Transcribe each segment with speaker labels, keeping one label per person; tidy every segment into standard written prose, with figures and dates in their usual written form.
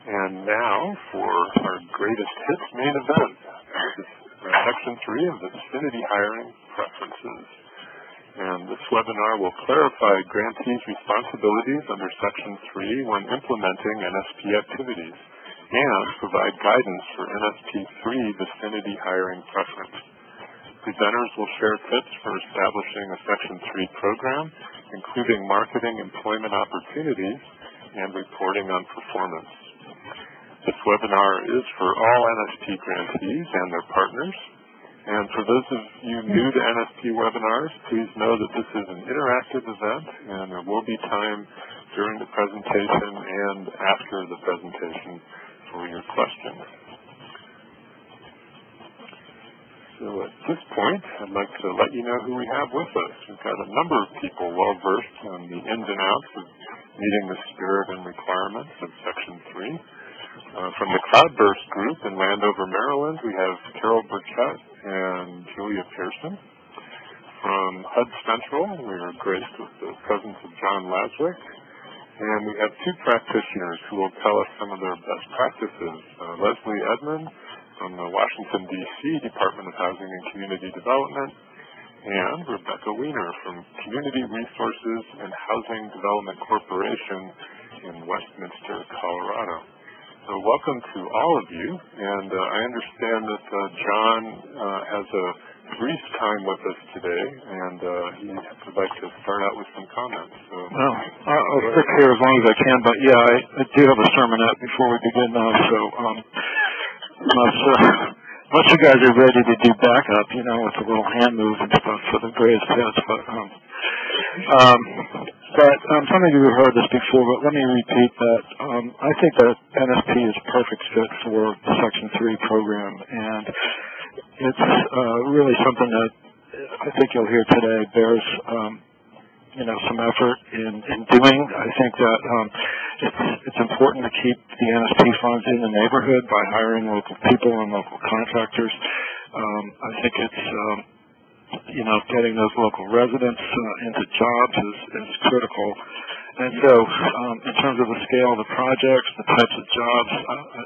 Speaker 1: And now for our greatest hits main event, Section 3 of the Vicinity Hiring Preferences. And this webinar will clarify grantees' responsibilities under Section 3 when implementing NSP activities and provide guidance for NSP3 Vicinity Hiring Preference. Presenters will share tips for establishing a Section 3 program, including marketing employment opportunities and reporting on performance. This webinar is for all NSP grantees and their partners. And for those of you new to NSP webinars, please know that this is an interactive event and there will be time during the presentation and after the presentation for your questions. So at this point, I'd like to let you know who we have with us. We've got a number of people well-versed on the ins and outs of meeting the spirit and requirements of Section 3. From the Cloudburst Group in Landover, Maryland, we have Carol Burchett and Julia Pearson. From HUD Central, we are graced with the presence of John Laswick. And we have two practitioners who will tell us some of their best practices. Leslie Edmond from the Washington, D.C. Department of Housing and Community Development, and Rebecca Weiner from Community Resources and Housing Development Corporation in Westminster, Colorado. So welcome to all of you, and I understand that John has a brief time with us today, and he would like to start out with some comments. So,
Speaker 2: well, I'll stick here as long as I can, but yeah, I do have a sermonette before we begin now, so unless you guys are ready to do backup, you know, with a little hand move and stuff for the greatest hits, but some of you have heard this before, but let me repeat that. I think that NSP is a perfect fit for the Section 3 program, and it's really something that I think you'll hear today bears, some effort in doing. I think that it's important to keep the NSP funds in the neighborhood by hiring local people and local contractors. I think it's getting those local residents into jobs is critical. And so in terms of the scale of the projects, the types of jobs,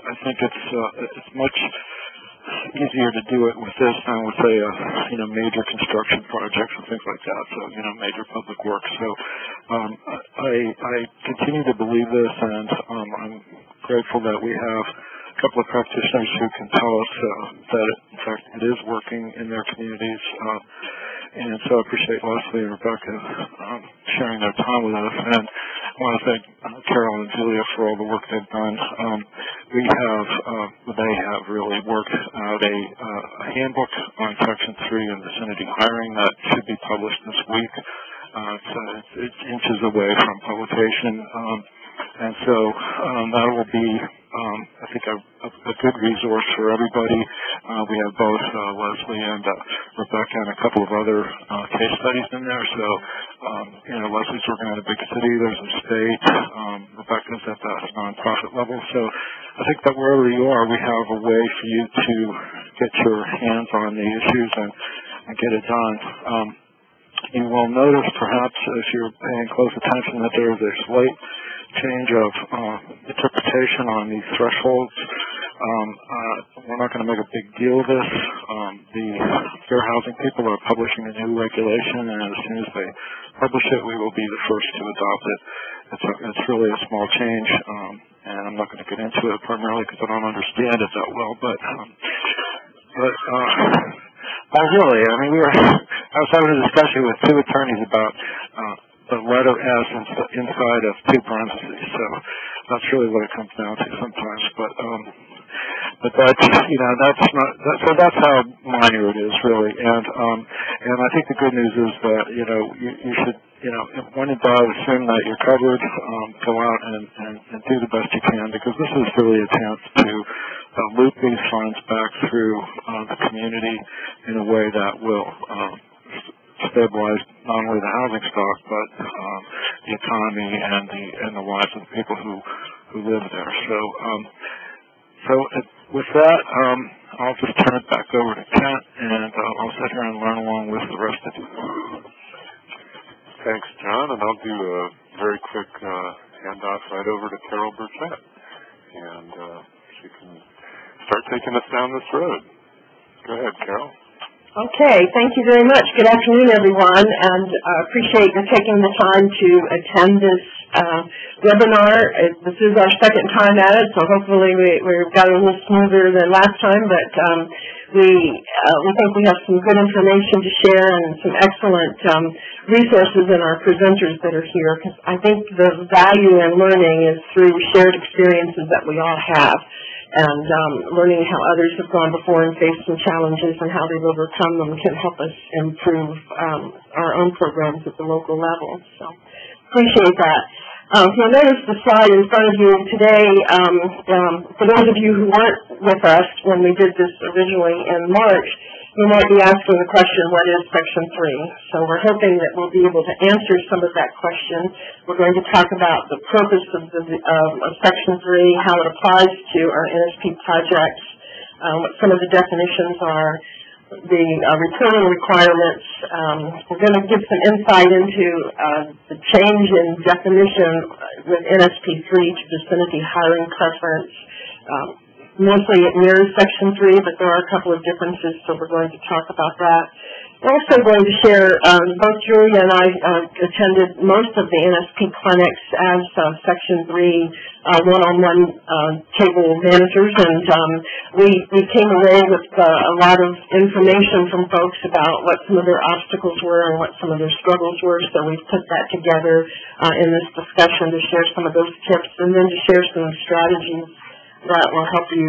Speaker 2: I think it's much easier to do it with this than with, say, major construction projects and things like that, so, major public works. So I continue to believe this, and I'm grateful that we have a couple of practitioners who can tell us that, in fact, it is working in their communities. And so I appreciate Leslie and Rebecca sharing their time with us. And I want to thank Carol and Julia for all the work they've done. They have really worked out a handbook on Section 3 and vicinity hiring that should be published this week. It's inches away from publication. And so that will be, I think, a good resource for everybody. We have both Leslie and Rebecca and a couple of other case studies in there. So, Leslie's working at a big city. There's a state. Rebecca's at the nonprofit level. So I think that wherever you are, we have a way for you to get your hands on the issues and get it done. You will notice, perhaps, if you're paying close attention, that there is a slight change of interpretation on these thresholds. We're not going to make a big deal of this. The fair housing people are publishing a new regulation, and as soon as they publish it, we will be the first to adopt it. It's really a small change, and I'm not going to get into it primarily because I don't understand it that well. But really, I mean, I was having a discussion with two attorneys about the letter S inside of two parentheses. So that's really what it comes down to sometimes. But that's so that's how minor it is really. And I think the good news is that you should when in doubt assume that you're covered. Go out and do the best you can, because this is really a chance to loop these funds back through the community in a way that will stabilize not only the housing stock but the economy and the lives of the people who live there. So with that, I'll just turn it back over to Kent, and I'll sit here and learn along with the rest of you.
Speaker 1: Thanks, John, and I'll do a very quick handoff right over to Carol Burchett. and she can start taking us down this road. Go ahead, Carol.
Speaker 3: Okay, thank you very much. Good afternoon, everyone, and I appreciate you taking the time to attend this webinar. This is our second time at it, so hopefully we've got a little smoother than last time, but we think we have some good information to share and some excellent resources in our presenters that are here, because I think the value in learning is through shared experiences that we all have, and learning how others have gone before and faced some challenges and how they've overcome them can help us improve our own programs at the local level. So appreciate that. You'll notice the slide in front of you today. For those of you who weren't with us when we did this originally in March, you might be asking the question, what is Section 3? So we're hoping that we'll be able to answer some of that question. We're going to talk about the purpose of Section 3, how it applies to our NSP projects, what some of the definitions are, the reporting requirements. We're going to give some insight into the change in definition with NSP3 to Vicinity Hiring Preference. Mostly it mirrors Section 3, but there are a couple of differences, so we're going to talk about that. We're also going to share, both Julia and I attended most of the NSP clinics as Section 3 one-on-one table managers, and we came away with a lot of information from folks about what some of their obstacles were and what some of their struggles were, so we've put that together in this discussion to share some of those tips and then to share some strategies that will help you,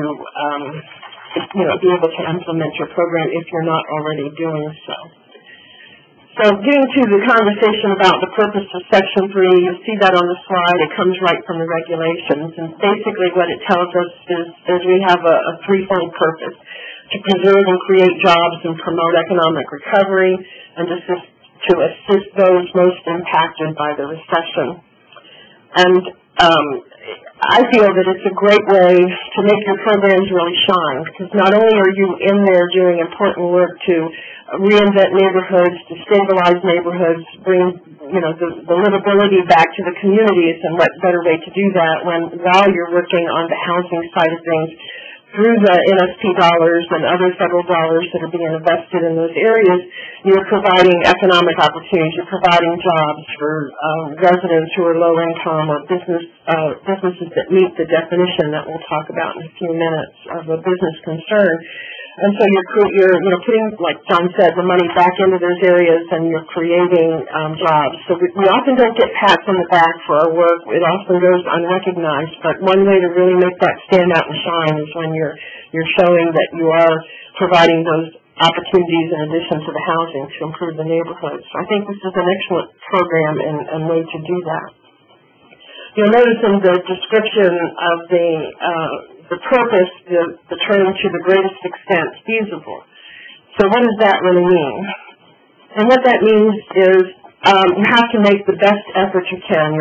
Speaker 3: be able to implement your program if you're not already doing so. So getting to the conversation about the purpose of Section 3, you'll see that on the slide. It comes right from the regulations. And basically what it tells us is we have a threefold purpose: to preserve and create jobs and promote economic recovery, and to assist those most impacted by the recession. And I feel that it's a great way to make your programs really shine, because not only are you in there doing important work to reinvent neighborhoods, to stabilize neighborhoods, bring the livability back to the communities, and what better way to do that while you're working on the housing side of things through the NSP dollars and other federal dollars that are being invested in those areas. You're providing economic opportunities. You're providing jobs for residents who are low income, or businesses that meet the definition that we'll talk about in a few minutes of a business concern. And so you're putting, like John said, the money back into those areas, and you're creating jobs. So we often don't get pats on the back for our work. It often goes unrecognized. But one way to really make that stand out and shine is when you're showing that you are providing those opportunities in addition to the housing to improve the neighborhood. So I think this is an excellent program and way to do that. You'll notice in the description of the purpose, the term "to the greatest extent feasible." So what does that really mean? And what that means is you have to make the best effort you can,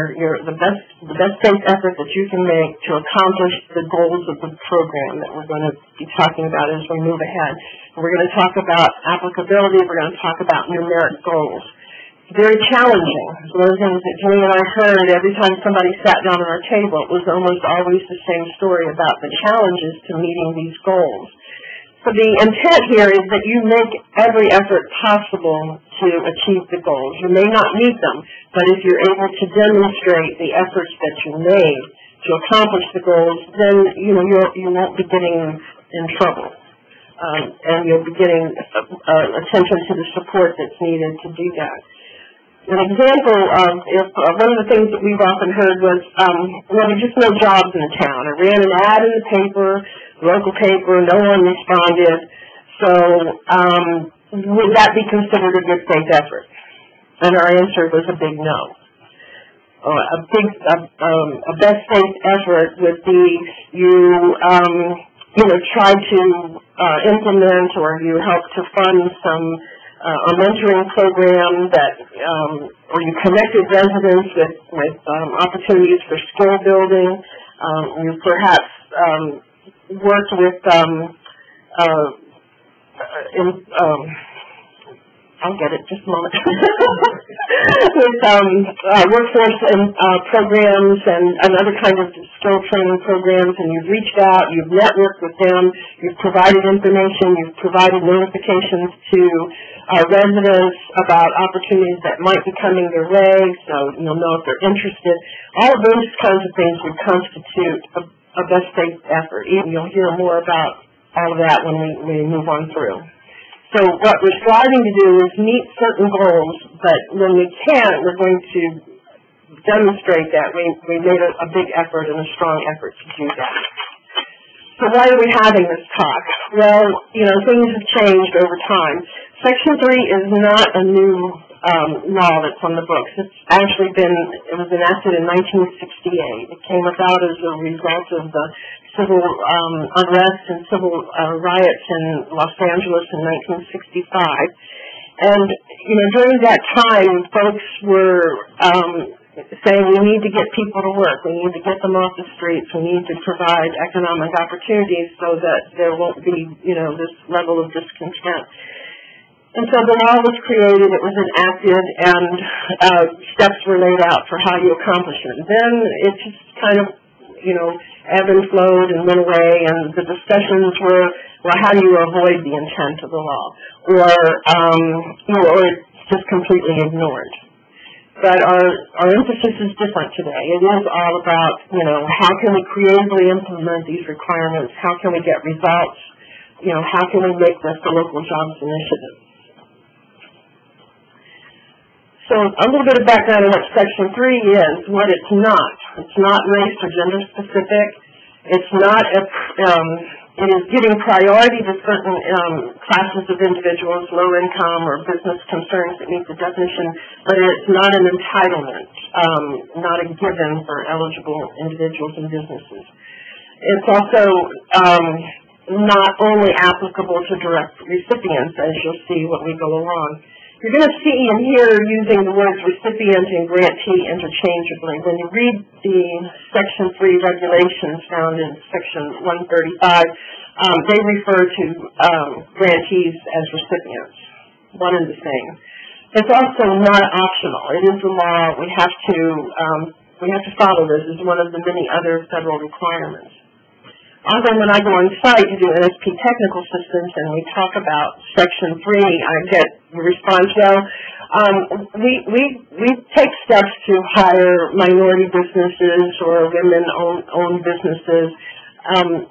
Speaker 3: the best faith effort that you can make to accomplish the goals of the program that we're going to be talking about as we move ahead. And we're going to talk about applicability. We're going to talk about numeric goals. Very challenging. One of the things that Julie and I heard every time somebody sat down at our table, it was almost always the same story about the challenges to meeting these goals. So the intent here is that you make every effort possible to achieve the goals. You may not meet them, but if you're able to demonstrate the efforts that you made to accomplish the goals, then you won't be getting in trouble. And you'll be getting attention to the support that's needed to do that. An example of one of the things that we've often heard was, there's just no jobs in the town. I ran an ad in the paper, local paper, no one responded. So would that be considered a good faith effort? And our answer was a big no. A best faith effort would be you try to implement, or you help to fund some a mentoring program or you connected residents with opportunities for skill building. You perhaps worked with I'll get it, just a moment, with workforce and programs and other kinds of skill training programs, and you've reached out, you've networked with them, you've provided information, you've provided notifications to residents about opportunities that might be coming their way, so you'll know if they're interested. All of those kinds of things would constitute a best faith effort. You'll hear more about all of that when we move on through. So what we're striving to do is meet certain goals, but when we can't, we're going to demonstrate that we made a big effort and a strong effort to do that. So why are we having this talk? Well, things have changed over time. Section 3 is not a new law that's on the books. It was enacted in 1968. It came about as a result of the civil unrest and civil riots in Los Angeles in 1965. And, during that time, folks were saying we need to get people to work. We need to get them off the streets. We need to provide economic opportunities so that there won't be, this level of discontent. And so the law was created, it was enacted, and steps were laid out for how you accomplish it. Then it just kind of, ebbed and flowed and went away, and the discussions were, well, how do you avoid the intent of the law? Or it's just completely ignored. But our emphasis is different today. It is all about, how can we creatively implement these requirements? How can we get results? How can we make this a local jobs initiative? So a little bit of background on what Section 3 is, what it's not. It's not race or gender specific. It's not it is giving priority to certain classes of individuals, low income or business concerns that meet the definition, but it's not an entitlement, not a given for eligible individuals and businesses. It's also not only applicable to direct recipients, as you'll see when we go along. You're going to see and hear using the words recipient and grantee interchangeably. When you read the Section 3 regulations found in Section 135, they refer to grantees as recipients, one and the same. It's also not optional. It is a law. We have to follow this as one of the many other federal requirements. Often when I go on site to do NSP technical systems and we talk about Section 3, I get the response, well, we take steps to hire minority businesses or women-owned businesses, and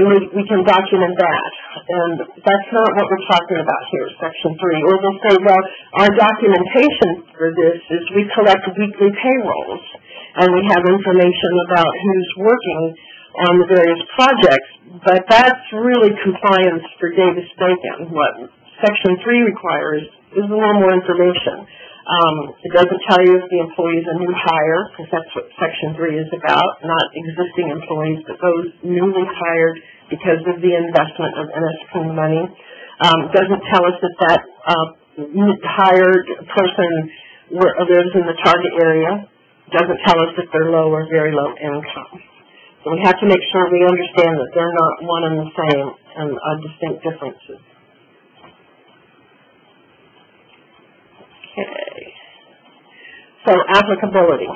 Speaker 3: we can document that. And that's not what we're talking about here, Section 3. Or they'll say, well, our documentation for this is we collect weekly payrolls, and we have information about who's working on the various projects, but that's really compliance for Davis-Bacon. What Section 3 requires is a little more information. It doesn't tell you if the employee is a new hire, because that's what Section 3 is about, not existing employees, but those newly hired because of the investment of NSP money. It doesn't tell us if that hired person lives in the target area. It doesn't tell us if they're low or very low income. So we have to make sure we understand that they're not one and the same and are distinct differences. Okay. So applicability.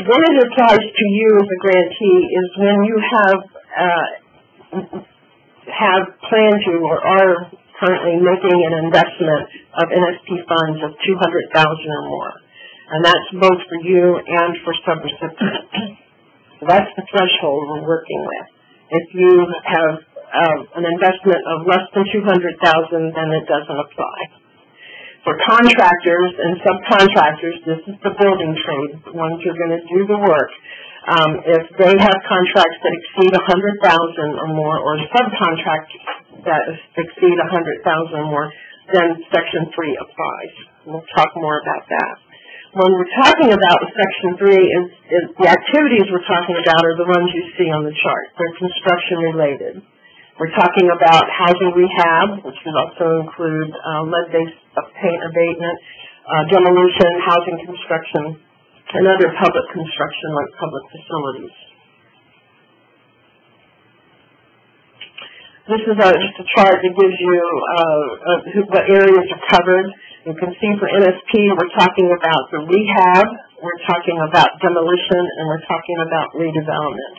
Speaker 3: When it applies to you as a grantee is when you have planned to or are currently making an investment of NSP funds of $200,000 or more. And that's both for you and for subrecipients. So that's the threshold we're working with. If you have an investment of less than $200,000, then it doesn't apply. For contractors and subcontractors, this is the building trade, the ones who are going to do the work. If they have contracts that exceed $100,000 or more, or subcontracts that exceed $100,000 or more, then Section 3 applies. We'll talk more about that. When we're talking about Section 3, is the activities we're talking about are the ones you see on the chart. They're construction related. We're talking about housing rehab, which would also include lead-based paint abatement, demolition, housing construction, and other public construction like public facilities. This is just a chart that gives you what areas are covered. You can see for NSP, we're talking about the rehab, we're talking about demolition, and we're talking about redevelopment.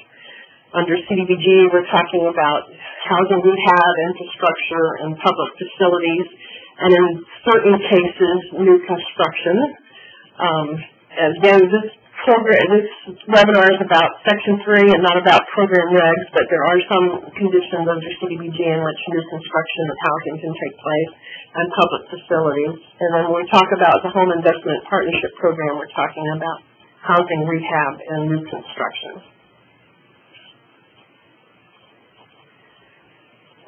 Speaker 3: Under CDBG, we're talking about housing rehab, infrastructure, and public facilities, and in certain cases, new construction. Again, this webinar is about Section 3 and not about program regs, but there are some conditions under CDBG in which new construction of housing can take place and public facilities. And then when we talk about the Home Investment Partnership Program, we're talking about housing rehab and new construction.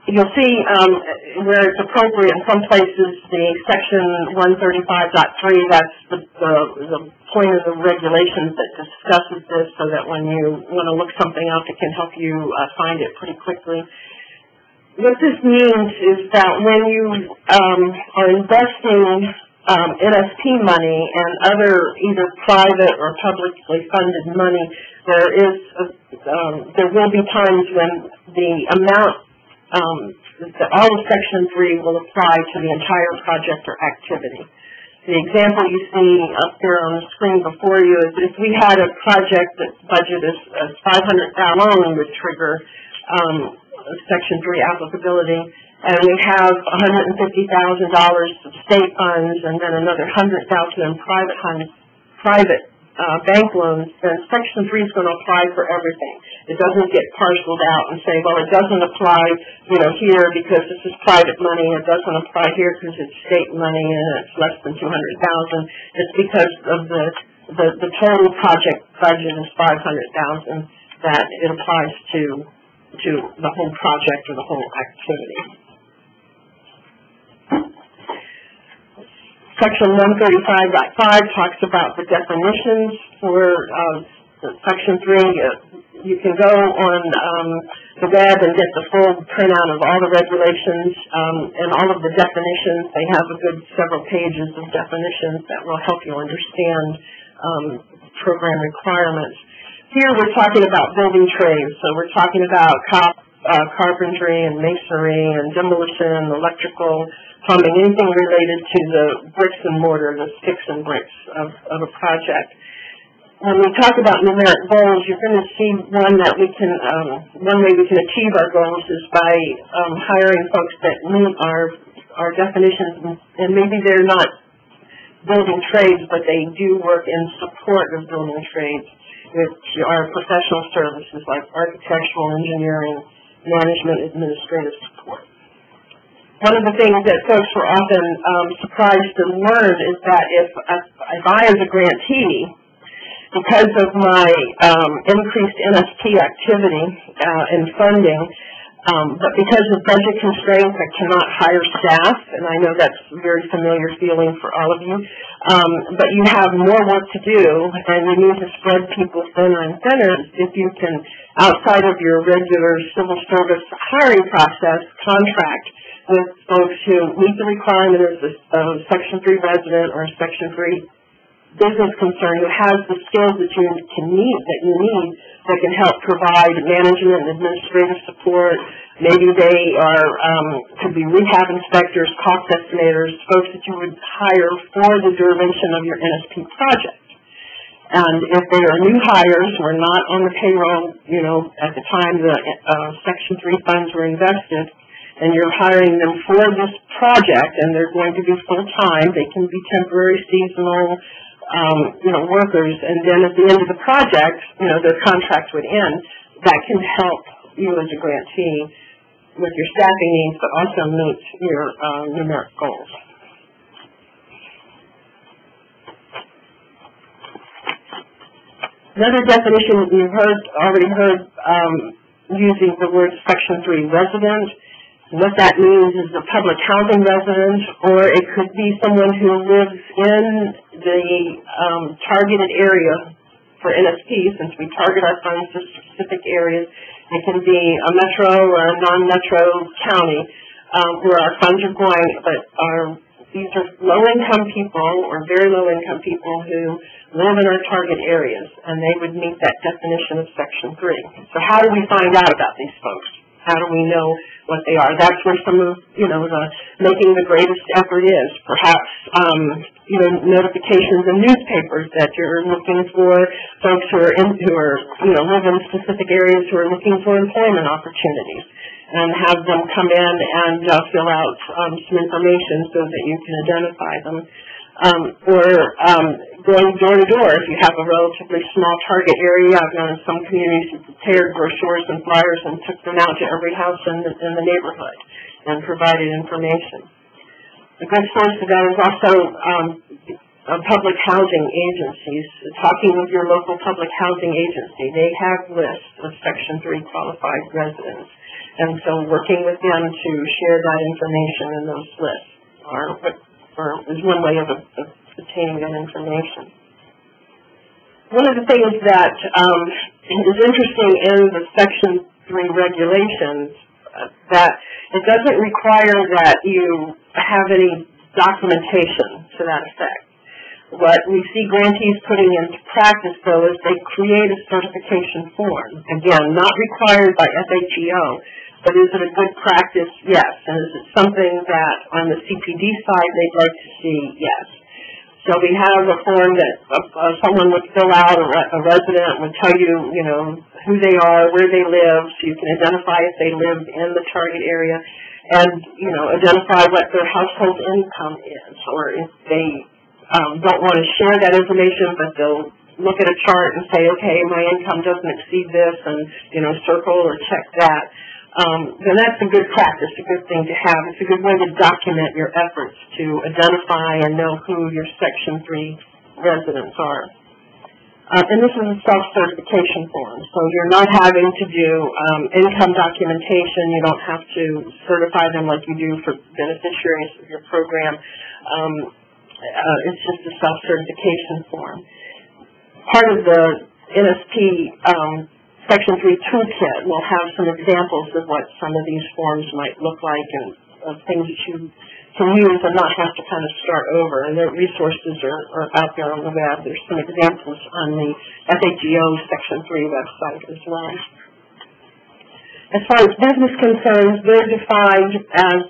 Speaker 3: You'll see where it's appropriate in some places the Section 135.3, that's the point of the regulations that discusses this so that when you want to look something up, it can help you find it pretty quickly. What this means is that when you are investing NSP money and other either private or publicly funded money, there will be times when the amount all of Section 3 will apply to the entire project or activity. The example you see up there on the screen before you is if we had a project that budget is $500,000 alone would trigger Section 3 applicability, and we have $150,000 of state funds and then another $100,000 in private bank loans, then Section 3 is going to apply for everything. It doesn't get parceled out and say, well, it doesn't apply, here because this is private money. It doesn't apply here because it's state money and it's less than $200,000. It's because of the total project budget is $500,000 that it applies to the whole project or the whole activity. Section 135.5 talks about the definitions for Section 3. You can go on the web and get the full printout of all the regulations and all of the definitions. They have a good several pages of definitions that will help you understand program requirements. Here we're talking about building trades. So we're talking about carpentry and masonry and demolition, electrical, plumbing, anything related to the bricks and mortar, the sticks and bricks of a project. When we talk about numeric goals, you're going to see one way we can achieve our goals is by hiring folks that meet our definitions, and maybe they're not building trades, but they do work in support of building trades, which are professional services like architectural, engineering, management, administrative support. One of the things that folks were often surprised to learn is that if I as a grantee, because of my increased NSP activity and funding, but because of budget constraints, I cannot hire staff, and I know that's a very familiar feeling for all of you, but you have more work to do, and you need to spread people thinner and thinner. If you can, outside of your regular civil service hiring process, contract with folks who meet the requirement of a Section 3 resident or a Section 3 business concern who has the skills that you need that can help provide management and administrative support. Maybe they could be rehab inspectors, cost estimators, folks that you would hire for the duration of your NSP project. And if they are new hires who are not on the payroll, at the time the Section 3 funds were invested, and you're hiring them for this project, and they're going to be full-time, they can be temporary, seasonal, workers, and then at the end of the project, their contract would end. That can help you as a grantee with your staffing needs, but also meet your numeric goals. Another definition you've already heard using the word Section 3 resident. What that means is a public housing resident, or it could be someone who lives in the targeted area for NSP, since we target our funds to specific areas. It can be a metro or a non-metro county where our funds are going, but these are low-income people or very low-income people who live in our target areas, and they would meet that definition of Section 3. So how do we find out about these folks? How do we know what they are? That's where some of, the making the greatest effort is. Perhaps, notifications in newspapers that you're looking for folks who are live in specific areas who are looking for employment opportunities, and have them come in and fill out some information so that you can identify them. Or going door to door if you have a relatively small target area. I've known in some communities who prepared brochures and flyers and took them out to every house in the neighborhood and provided information. A good source of that is also public housing agencies. Talking with your local public housing agency, they have lists of Section 3 qualified residents. And so working with them to share that information in those lists is one way of obtaining that information. One of the things that is interesting in the Section 3 regulations that it doesn't require that you have any documentation to that effect. What we see grantees putting into practice, though, is they create a certification form. Again, not required by FHEO, but is it a good practice? Yes. And is it something that on the CPD side they'd like to see? Yes. So we have a form that someone would fill out, a resident would tell you, who they are, where they live, so you can identify if they live in the target area, and, identify what their household income is, or if they don't want to share that information, but they'll look at a chart and say, okay, my income doesn't exceed this, and, circle or check that. Then that's a good practice, a good thing to have. It's a good way to document your efforts to identify and know who your Section 3 residents are. And this is a self-certification form, so you're not having to do income documentation. You don't have to certify them like you do for beneficiaries of your program. It's just a self-certification form. Part of the NSP Section 3 toolkit will have some examples of what some of these forms might look like and of things that you can use and not have to kind of start over. And the resources are out there on the web. There's some examples on the FHEO Section 3 website as well. As far as business concerns, they're defined as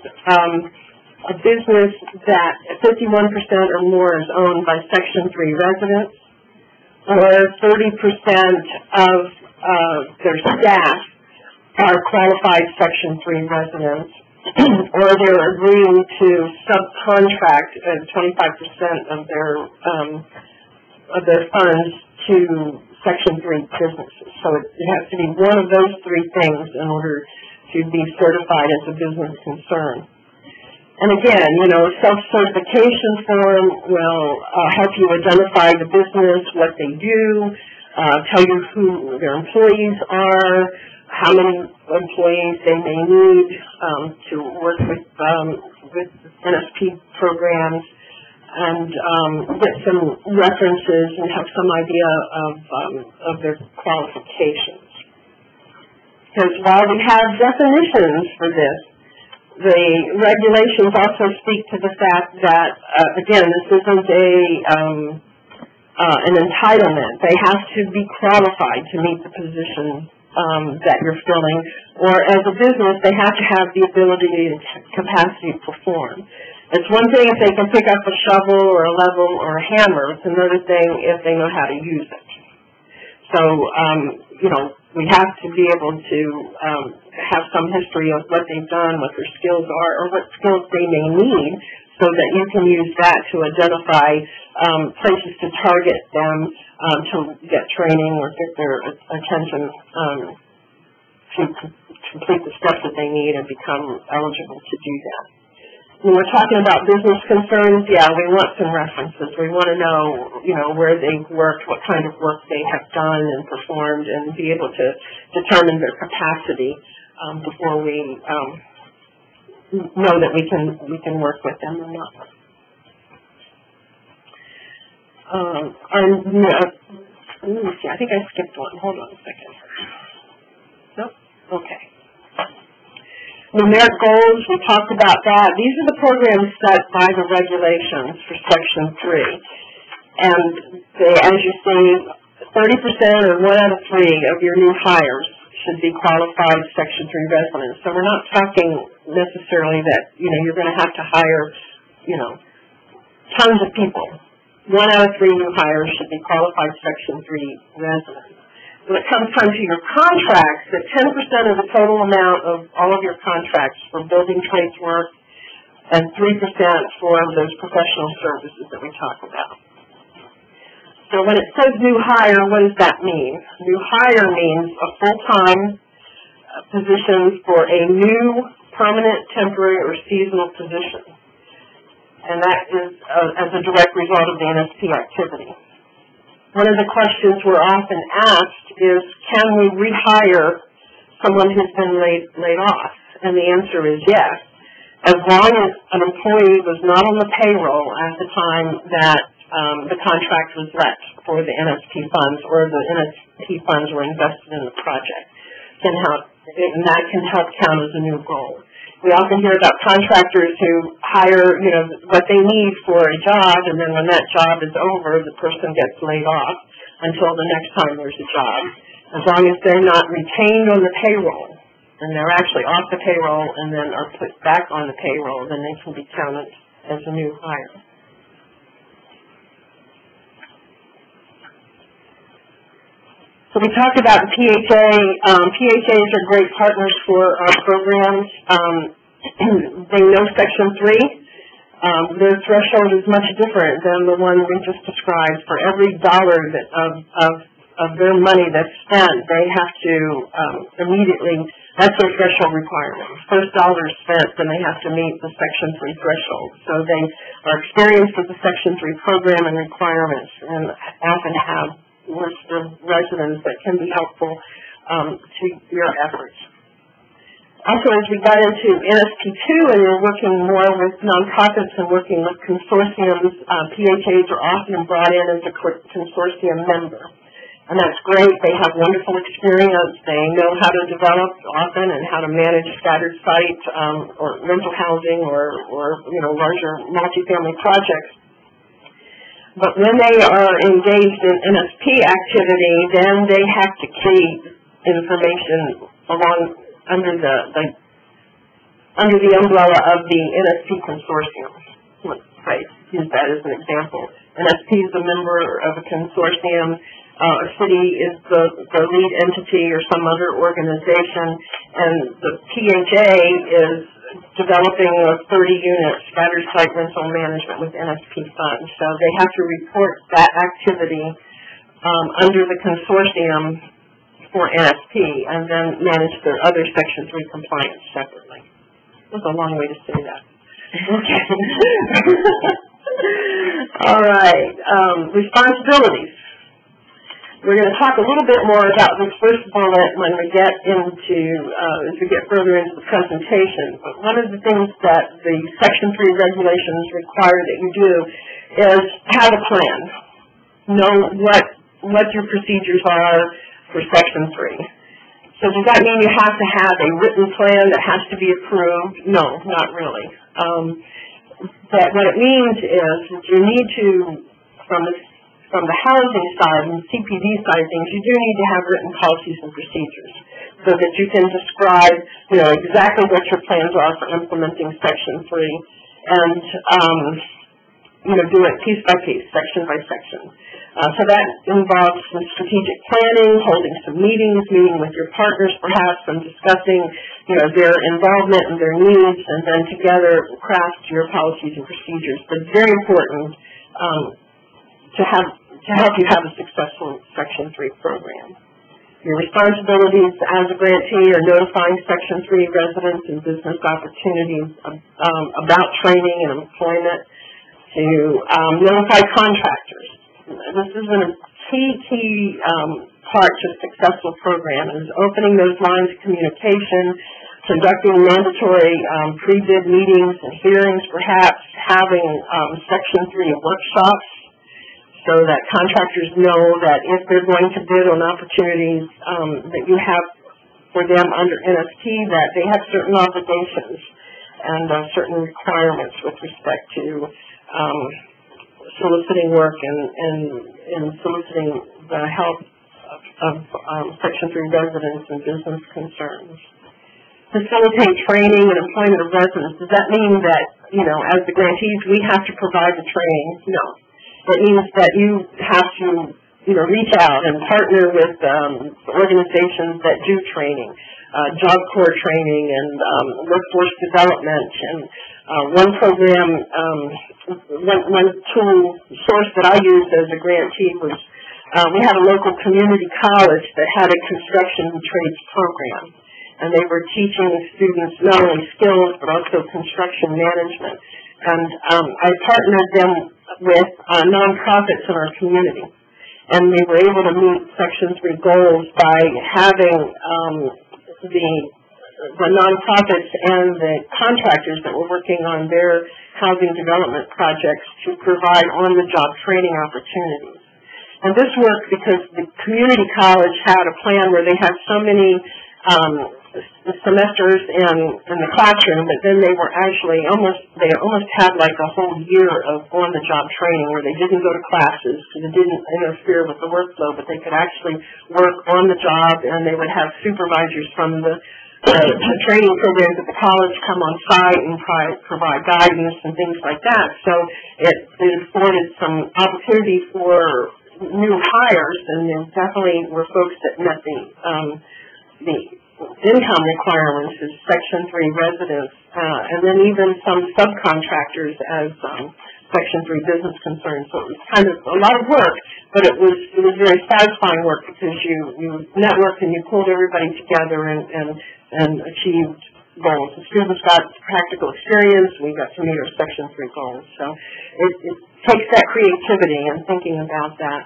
Speaker 3: a business that 51% or more is owned by Section 3 residents, or 30% of their staff are qualified Section 3 residents, or they're agreeing to subcontract 25% of their funds to Section 3 businesses. So it has to be one of those three things in order to be certified as a business concern. And again, a self-certification form will help you identify the business, what they do, tell you who their employees are, how many employees they may need to work with NSP programs, and get some references and have some idea of their qualifications. Because while we have definitions for this, the regulations also speak to the fact that, again, this isn't an entitlement. They have to be qualified to meet the position that you're filling, or as a business, they have to have the ability and capacity to perform. It's one thing if they can pick up a shovel or a level or a hammer. It's another thing if they know how to use it. So, we have to be able to have some history of what they've done, what their skills are, or what skills they may need, so that you can use that to identify places to target them to get training or get their attention to complete the steps that they need and become eligible to do that. When we're talking about business concerns, we want some references. We want to know, where they've worked, what kind of work they have done and performed, and be able to determine their capacity before we know that we can work with them or not. Let me see. I think I skipped one. Hold on a second. Nope. Okay. Numeric goals, we talked about that. These are the programs set by the regulations for Section 3. And they, as you see, 30% or 1 out of 3 of your new hires should be qualified Section 3 residents. So we're not talking necessarily that, you're going to have to hire, tons of people. 1 out of 3 new hires should be qualified Section 3 residents. When it comes time to your contracts, that 10% of the total amount of all of your contracts for building trades work and 3% for those professional services that we talk about. So when it says new hire, what does that mean? New hire means a full-time position for a new permanent, temporary, or seasonal position. And that is as a direct result of the NSP activity. One of the questions we're often asked is, can we rehire someone who's been laid off? And the answer is yes, as long as an employee was not on the payroll at the time that the contract was let for the NSP funds, or the NSP funds were invested in the project. And that can help count as a new goal. We often hear about contractors who hire, what they need for a job, and then when that job is over, the person gets laid off until the next time there's a job. As long as they're not retained on the payroll, and they're actually off the payroll and then are put back on the payroll, then they can be counted as a new hire. So we talked about the PHA. PHAs are great partners for our programs. They know Section 3. Their threshold is much different than the one we just described. For every dollar of their money that's spent, they have to immediately, that's their threshold requirement. First dollar is spent, then they have to meet the Section 3 threshold. So they are experienced with the Section 3 program and requirements, and often have list of residents that can be helpful to your efforts. Also, as we got into NSP2 and we're working more with nonprofits and working with consortiums, PHAs are often brought in as a consortium member. And that's great. They have wonderful experience. They know how to develop often and how to manage scattered site or rental housing or larger multifamily projects. But when they are engaged in NSP activity, then they have to keep information under the umbrella of the NSP consortium. Let's use that as an example. NSP is a member of a consortium. A city is the lead entity or some other organization, and the PHA is developing a 30-unit scattered site rental management with NSP funds. So they have to report that activity under the consortium for NSP and then manage their other Section 3 compliance separately. That's a long way to say that. Okay. All right. Responsibilities. We're going to talk a little bit more about this first bullet when we get into, as we get further into the presentation. But one of the things that the Section 3 regulations require that you do is have a plan. Know what your procedures are for Section 3. So does that mean you have to have a written plan that has to be approved? No, not really. But what it means is that you need to, from the housing side and CPD side of things, you do need to have written policies and procedures so that you can describe, exactly what your plans are for implementing Section 3 and, do it piece by piece, section by section. So that involves some strategic planning, holding some meetings, meeting with your partners perhaps, and discussing, their involvement and their needs, and then together craft your policies and procedures. But it's very important to help you have a successful Section 3 program. Your responsibilities as a grantee are notifying Section 3 residents and business opportunities about training and employment, to notify contractors. This is a key part to a successful program, is opening those lines of communication, conducting mandatory pre-bid meetings and hearings, perhaps having Section 3 workshops, so that contractors know that if they're going to bid on opportunities that you have for them under NSP, that they have certain obligations and certain requirements with respect to soliciting work and soliciting the help Section 3 residents and business concerns. Facilitate training and employment of residents. Does that mean that, as the grantees, we have to provide the training? No. It means that you have to, reach out and partner with organizations that do training, Job Corps training and workforce development. And one program, one tool source that I used as a grantee was we had a local community college that had a construction trades program. And they were teaching students not only skills, but also construction management. And I partnered them with nonprofits in our community. And they were able to meet Section 3 goals by having the nonprofits and the contractors that were working on their housing development projects to provide on-the-job training opportunities. And this worked because the community college had a plan where they had so many semesters in the classroom, but then they were actually almost had like a whole year of on-the-job training where they didn't go to classes because it didn't interfere with the workflow, but they could actually work on the job, and they would have supervisors from the training programs at the college come on site and provide guidance and things like that. So it afforded some opportunity for new hires, and there definitely were folks that met the income requirements as Section 3 residents, and then even some subcontractors as Section 3 business concerns. So it was kind of a lot of work, but it was very satisfying work because you networked and you pulled everybody together and achieved goals. The students got practical experience. We got to meet our Section 3 goals. So it takes that creativity and thinking about that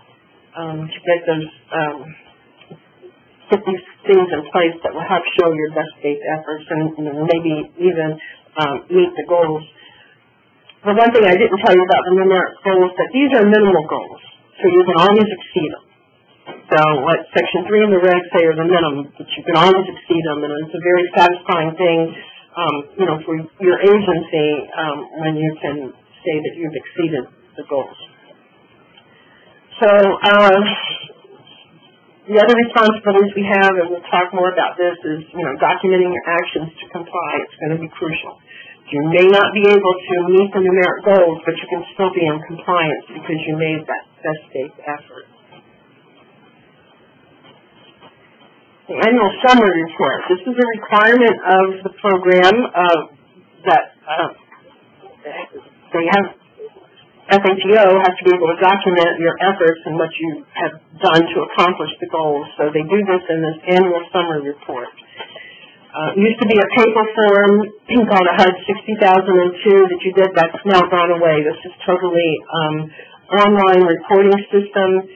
Speaker 3: to get those put these things in place that will help show your best faith efforts and maybe even meet the goals. The one thing I didn't tell you about the numeric goals, that these are minimal goals, so you can always exceed them. So what Section 3 and the regs say are the minimum, but you can always exceed them, and it's a very satisfying thing, for your agency when you can say that you've exceeded the goals. So the other responsibilities we have, and we'll talk more about this, is, documenting your actions to comply. It's going to be crucial. You may not be able to meet the numeric goals, but you can still be in compliance because you made that best faith effort. The annual summary report. This is a requirement of the program that they have. FHEO has to be able to document your efforts and what you have done to accomplish the goals. So they do this in this annual summary report. It used to be a paper form called a HUD 60002 that you did. That's now gone away. This is totally online reporting system.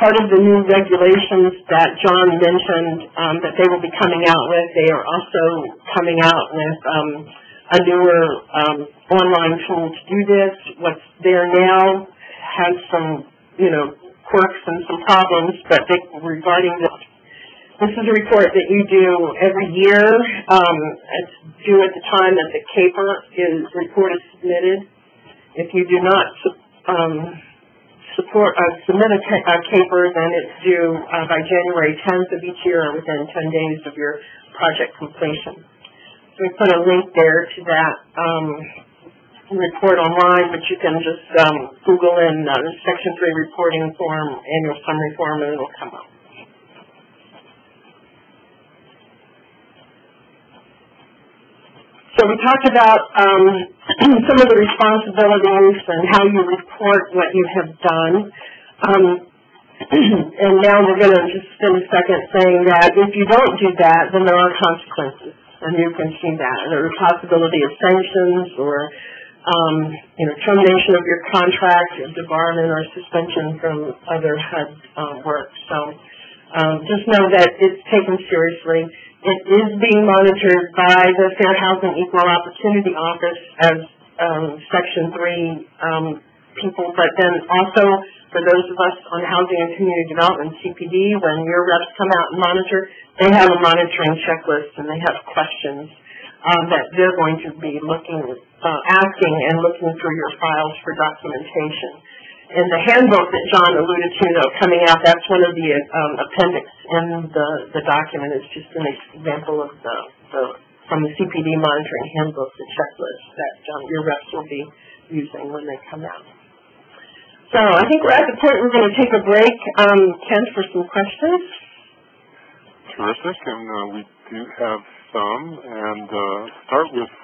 Speaker 3: Part of the new regulations that John mentioned that they will be coming out with, they are also coming out with a newer online tool to do this. What's there now has some, quirks and some problems, but regarding this, this is a report that you do every year. It's due at the time that the CAPER report is submitted. If you do not submit a CAPER, then it's due by January 10th of each year or within 10 days of your project completion. So we put a link there to that report online, but you can just Google in the Section 3 reporting form, annual summary form, and it'll come up. So we talked about some of the responsibilities and how you report what you have done. And now we're going to just spend a second saying that if you don't do that, then there are consequences. And you can see that. There is a possibility of sanctions or termination of your contract, or debarment or suspension from other HUD work. So just know that it's taken seriously. It is being monitored by the Fair Housing Equal Opportunity Office as Section 3 people, but then also for those of us on Housing and Community Development, CPD, when your reps come out and monitor, they have a monitoring checklist and they have questions that they're going to be asking and looking through your files for documentation. in the handbook that John alluded to, though, coming out, that's one of the appendix in the document. It's just an example of from the CPD monitoring handbook, the checklist that your reps will be using when they come out. So I think we're at the point we're going to take a break, Ken, for some questions.
Speaker 1: Terrific, and we do have some. And start with,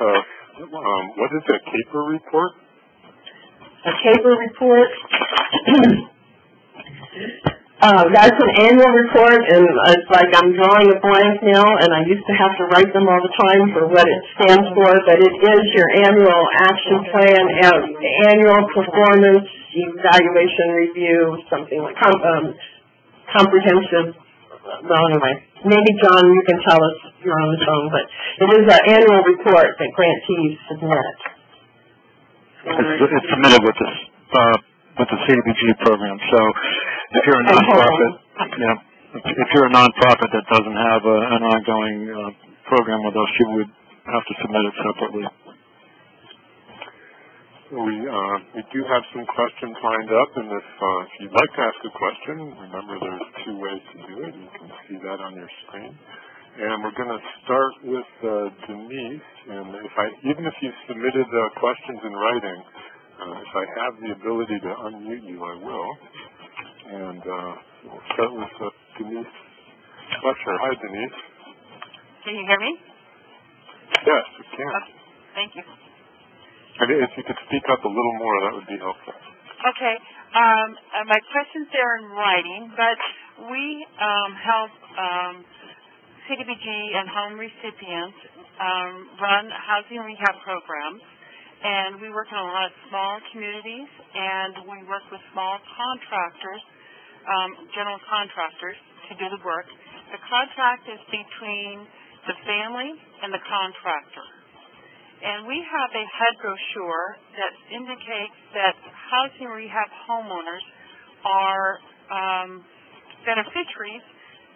Speaker 1: what is a CAPER report?
Speaker 3: A CAPER report? That's an annual report, and it's like I'm drawing a blank now, and I used to have to write them all the time for what it stands for, but it is your annual action plan, annual performance evaluation review, something like comprehensive. Well, anyway, maybe John, you can tell us if you're on the phone, but it is an annual report that grantees submit.
Speaker 2: It's submitted with the CDBG program. So if you're a nonprofit, if you're a nonprofit that doesn't have an ongoing program with us, you would have to submit it separately.
Speaker 1: We do have some questions lined up, and if you'd like to ask a question, remember there's two ways to do it. You can see that on your screen. And we're going to start with Denise. And even if you've submitted questions in writing, if I have the ability to unmute you, I will. And we'll start with Denise Fletcher. Hi, Denise.
Speaker 4: Can you hear me?
Speaker 1: Yes, we can.
Speaker 4: Okay. Thank you.
Speaker 1: And if you could speak up a little more, that would be helpful.
Speaker 4: Okay. My questions are in writing, but we help CDBG and home recipients run housing rehab programs, and we work in a lot of small communities, and we work with small contractors, general contractors, to do the work. The contract is between the family and the contractor. And we have a HUD brochure that indicates that housing rehab homeowners are beneficiaries,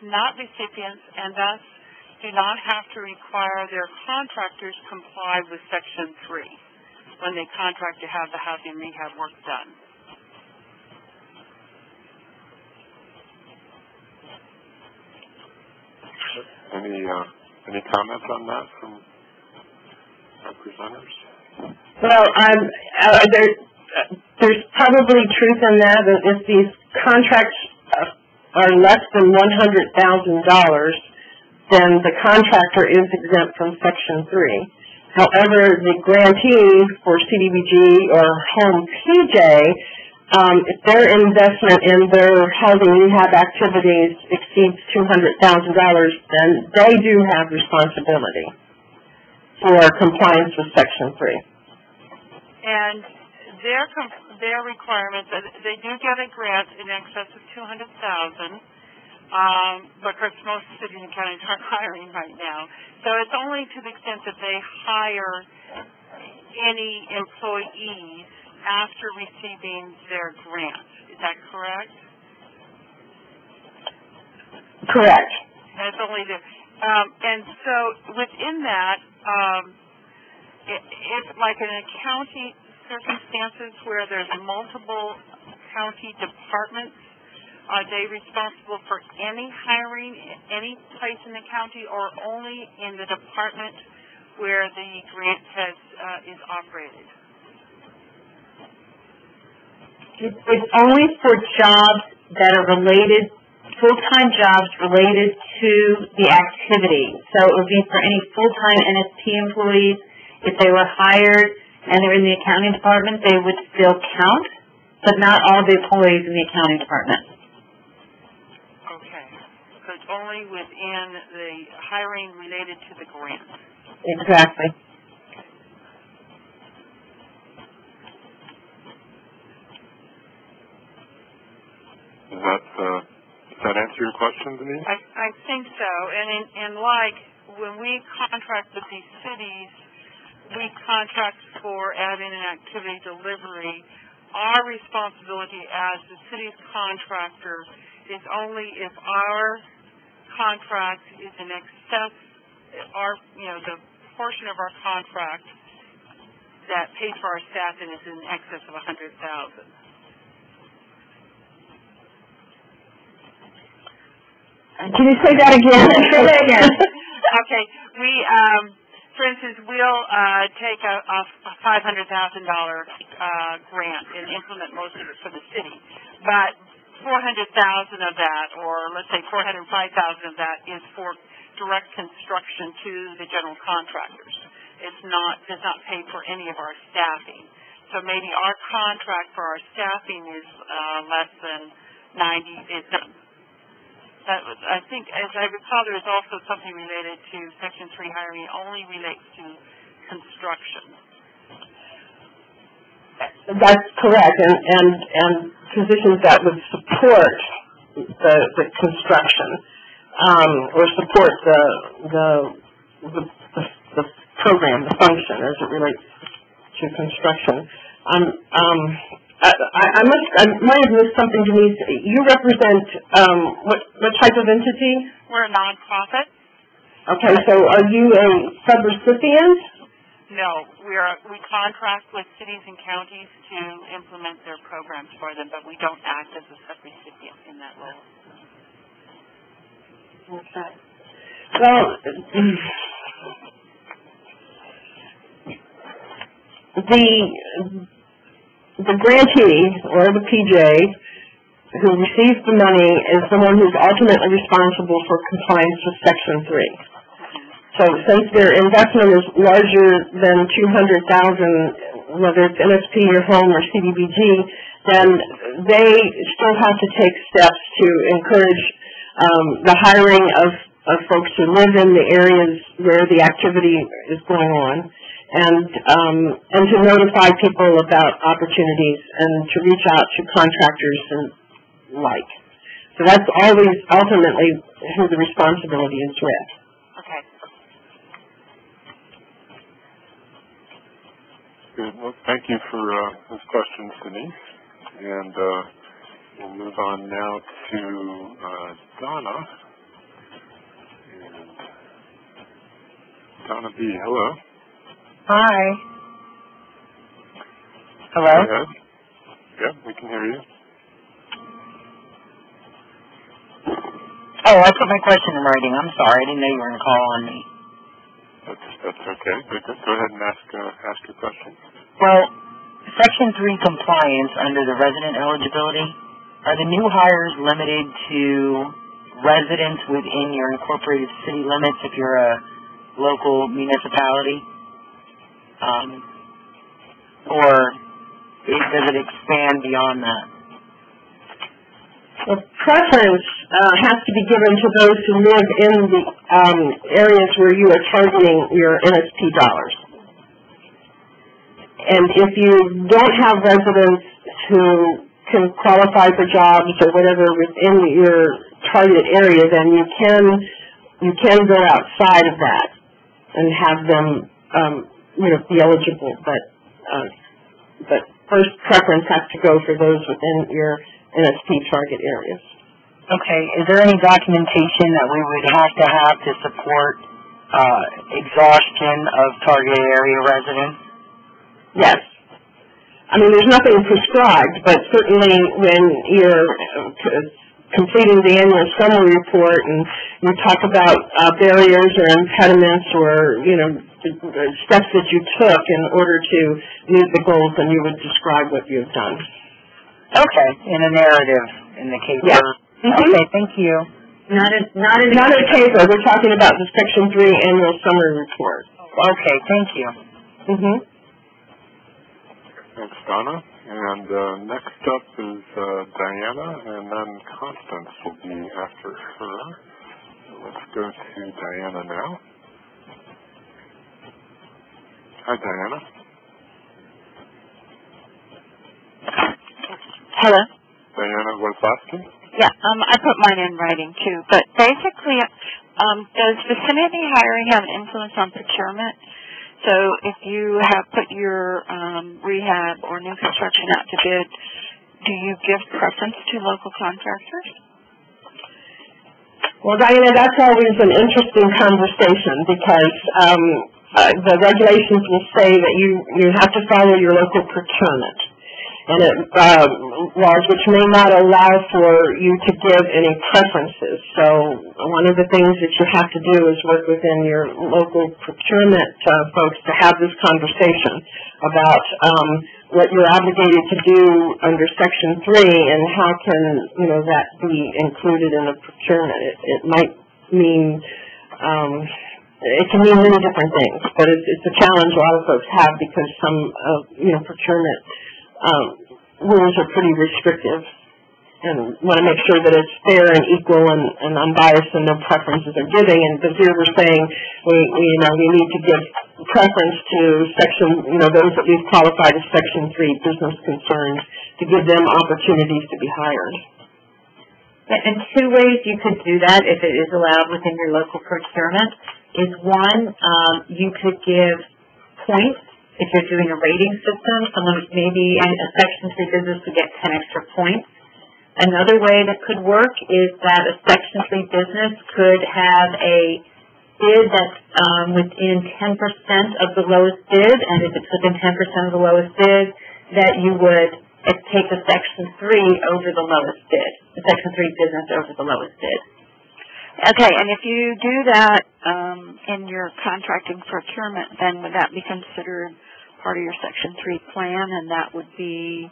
Speaker 4: not recipients, and thus do not have to require their contractors comply with Section 3 when they contract to have the housing rehab work done.
Speaker 1: Any comments on that from our presenters?
Speaker 3: Well, there's probably truth in that. If these contracts are less than $100,000, then the contractor is exempt from Section 3. However, the grantee for CDBG or Home PJ, if their investment in their housing rehab activities exceeds $200,000, then they do have responsibility for compliance with Section 3.
Speaker 4: And their requirements, they do get a grant in excess of $200,000, because most cities and counties aren't hiring right now. So it's only to the extent that they hire any employees after receiving their grant. Is that correct?
Speaker 3: Correct.
Speaker 4: And it's only and so within that, it's like in a county circumstances where there's multiple county departments. Are they responsible for any hiring any place in the county, or only in the department where the grant is operated?
Speaker 5: It's only for jobs that are related, full-time jobs related to the activity. So it would be for any full-time NSP employees. If they were hired and they're in the accounting department, they would still count, but not all the employees in the accounting department.
Speaker 4: Okay. So it's only within the hiring related to the grant.
Speaker 3: Exactly.
Speaker 1: Does that answer your question, Denise?
Speaker 4: I think so. And like when we contract with these cities, we contract for admin and activity delivery. Our responsibility as the city's contractor is only if our contract is in excess, the portion of our contract that pays for our staff and is in excess of $100,000.
Speaker 3: Can you say that again?
Speaker 5: Say that again.
Speaker 4: Okay. We, for instance, we'll take a $500,000 grant and implement most of it for the city, but $400,000 of that, or let's say $405,000 of that, is for direct construction to the general contractors. Does not pay for any of our staffing. So maybe our contract for our staffing is less than 90. I think, as I recall, there is also something related to Section 3 hiring. Only relates to construction.
Speaker 3: That's correct, and positions that would support the construction or support the program, the function as it relates to construction. I might have missed something, Denise. You represent what type of entity?
Speaker 4: We're a nonprofit.
Speaker 3: Okay, so are you a subrecipient?
Speaker 4: No, we contract with cities and counties to implement their programs for them, but we don't act as a subrecipient in that role.
Speaker 3: Okay. Well, the grantee or the PJ who receives the money is the one who's ultimately responsible for compliance with Section 3. So since their investment is larger than $200,000, whether it's NSP or home or CDBG, then they still have to take steps to encourage the hiring of folks who live in the areas where the activity is going on, and to notify people about opportunities and to reach out to contractors and like. So that's always ultimately who the responsibility is with.
Speaker 4: Okay.
Speaker 1: Good. Well, thank you for those questions, Denise. And we'll move on now to Donna. And Donna B., hello.
Speaker 6: Hi. Hello?
Speaker 1: Go ahead. Yeah, we can hear you.
Speaker 6: Oh, I put my question in writing. I'm sorry. I didn't know you were going to call on me.
Speaker 1: That's okay. Go ahead and ask your question.
Speaker 6: Well, Section 3 compliance under the resident eligibility, are the new hires limited to residents within your incorporated city limits if you're a local municipality? Or does it expand beyond that?
Speaker 3: The preference has to be given to those who live in the areas where you are targeting your NSP dollars. And if you don't have residents who can qualify for jobs or whatever within your target area, then you can go outside of that and have them be eligible. But first preference has to go for those within your NSP target areas.
Speaker 6: Okay. Is there any documentation that we would have to support exhaustion of target area residents?
Speaker 3: Yes. I mean, there's nothing prescribed, but certainly when you're completing the annual summary report and you talk about barriers or impediments or, steps that you took in order to meet the goals, then you would describe what you've done.
Speaker 6: Okay, in a narrative in the case.
Speaker 3: Yeah.
Speaker 6: Okay, thank you.
Speaker 3: Not a paper. We're talking about the Section 3 annual summary report.
Speaker 6: Okay, thank you.
Speaker 1: Thanks, Donna. And next up is Diana, and then Constance will be after her. So let's go to Diana now. Hi, Diana.
Speaker 7: Hello.
Speaker 1: Diana Wazlowski?
Speaker 7: Yeah, I put mine in writing too. But basically, does vicinity hiring have an influence on procurement? So if you have put your rehab or new construction out to bid, do you give preference to local contractors?
Speaker 3: Well, Diana, that's always an interesting conversation because the regulations will say that you have to follow your local procurement. laws, which may not allow for you to give any preferences. So one of the things that you have to do is work within your local procurement folks to have this conversation about what you're obligated to do under Section 3 and how can that be included in a procurement. It might mean it can mean many different things, but it's a challenge a lot of folks have because some procurement rules are pretty restrictive, and want to make sure that it's fair and equal and unbiased and no preferences are giving. And because here we're saying we need to give preference to those that we've qualified as Section 3 business concerns to give them opportunities to be hired.
Speaker 5: And two ways you could do that if it is allowed within your local procurement is one, you could give points if you're doing a rating system. Someone maybe a Section 3 business would get 10 extra points. Another way that could work is that a Section 3 business could have a bid that's within 10% of the lowest bid, and if it's within 10% of the lowest bid, that you would take the Section 3 over the lowest bid, the Section 3 business over the lowest bid.
Speaker 7: Okay, and if you do that in your contracting procurement, then would that be considered part of your Section 3 plan, and that would be,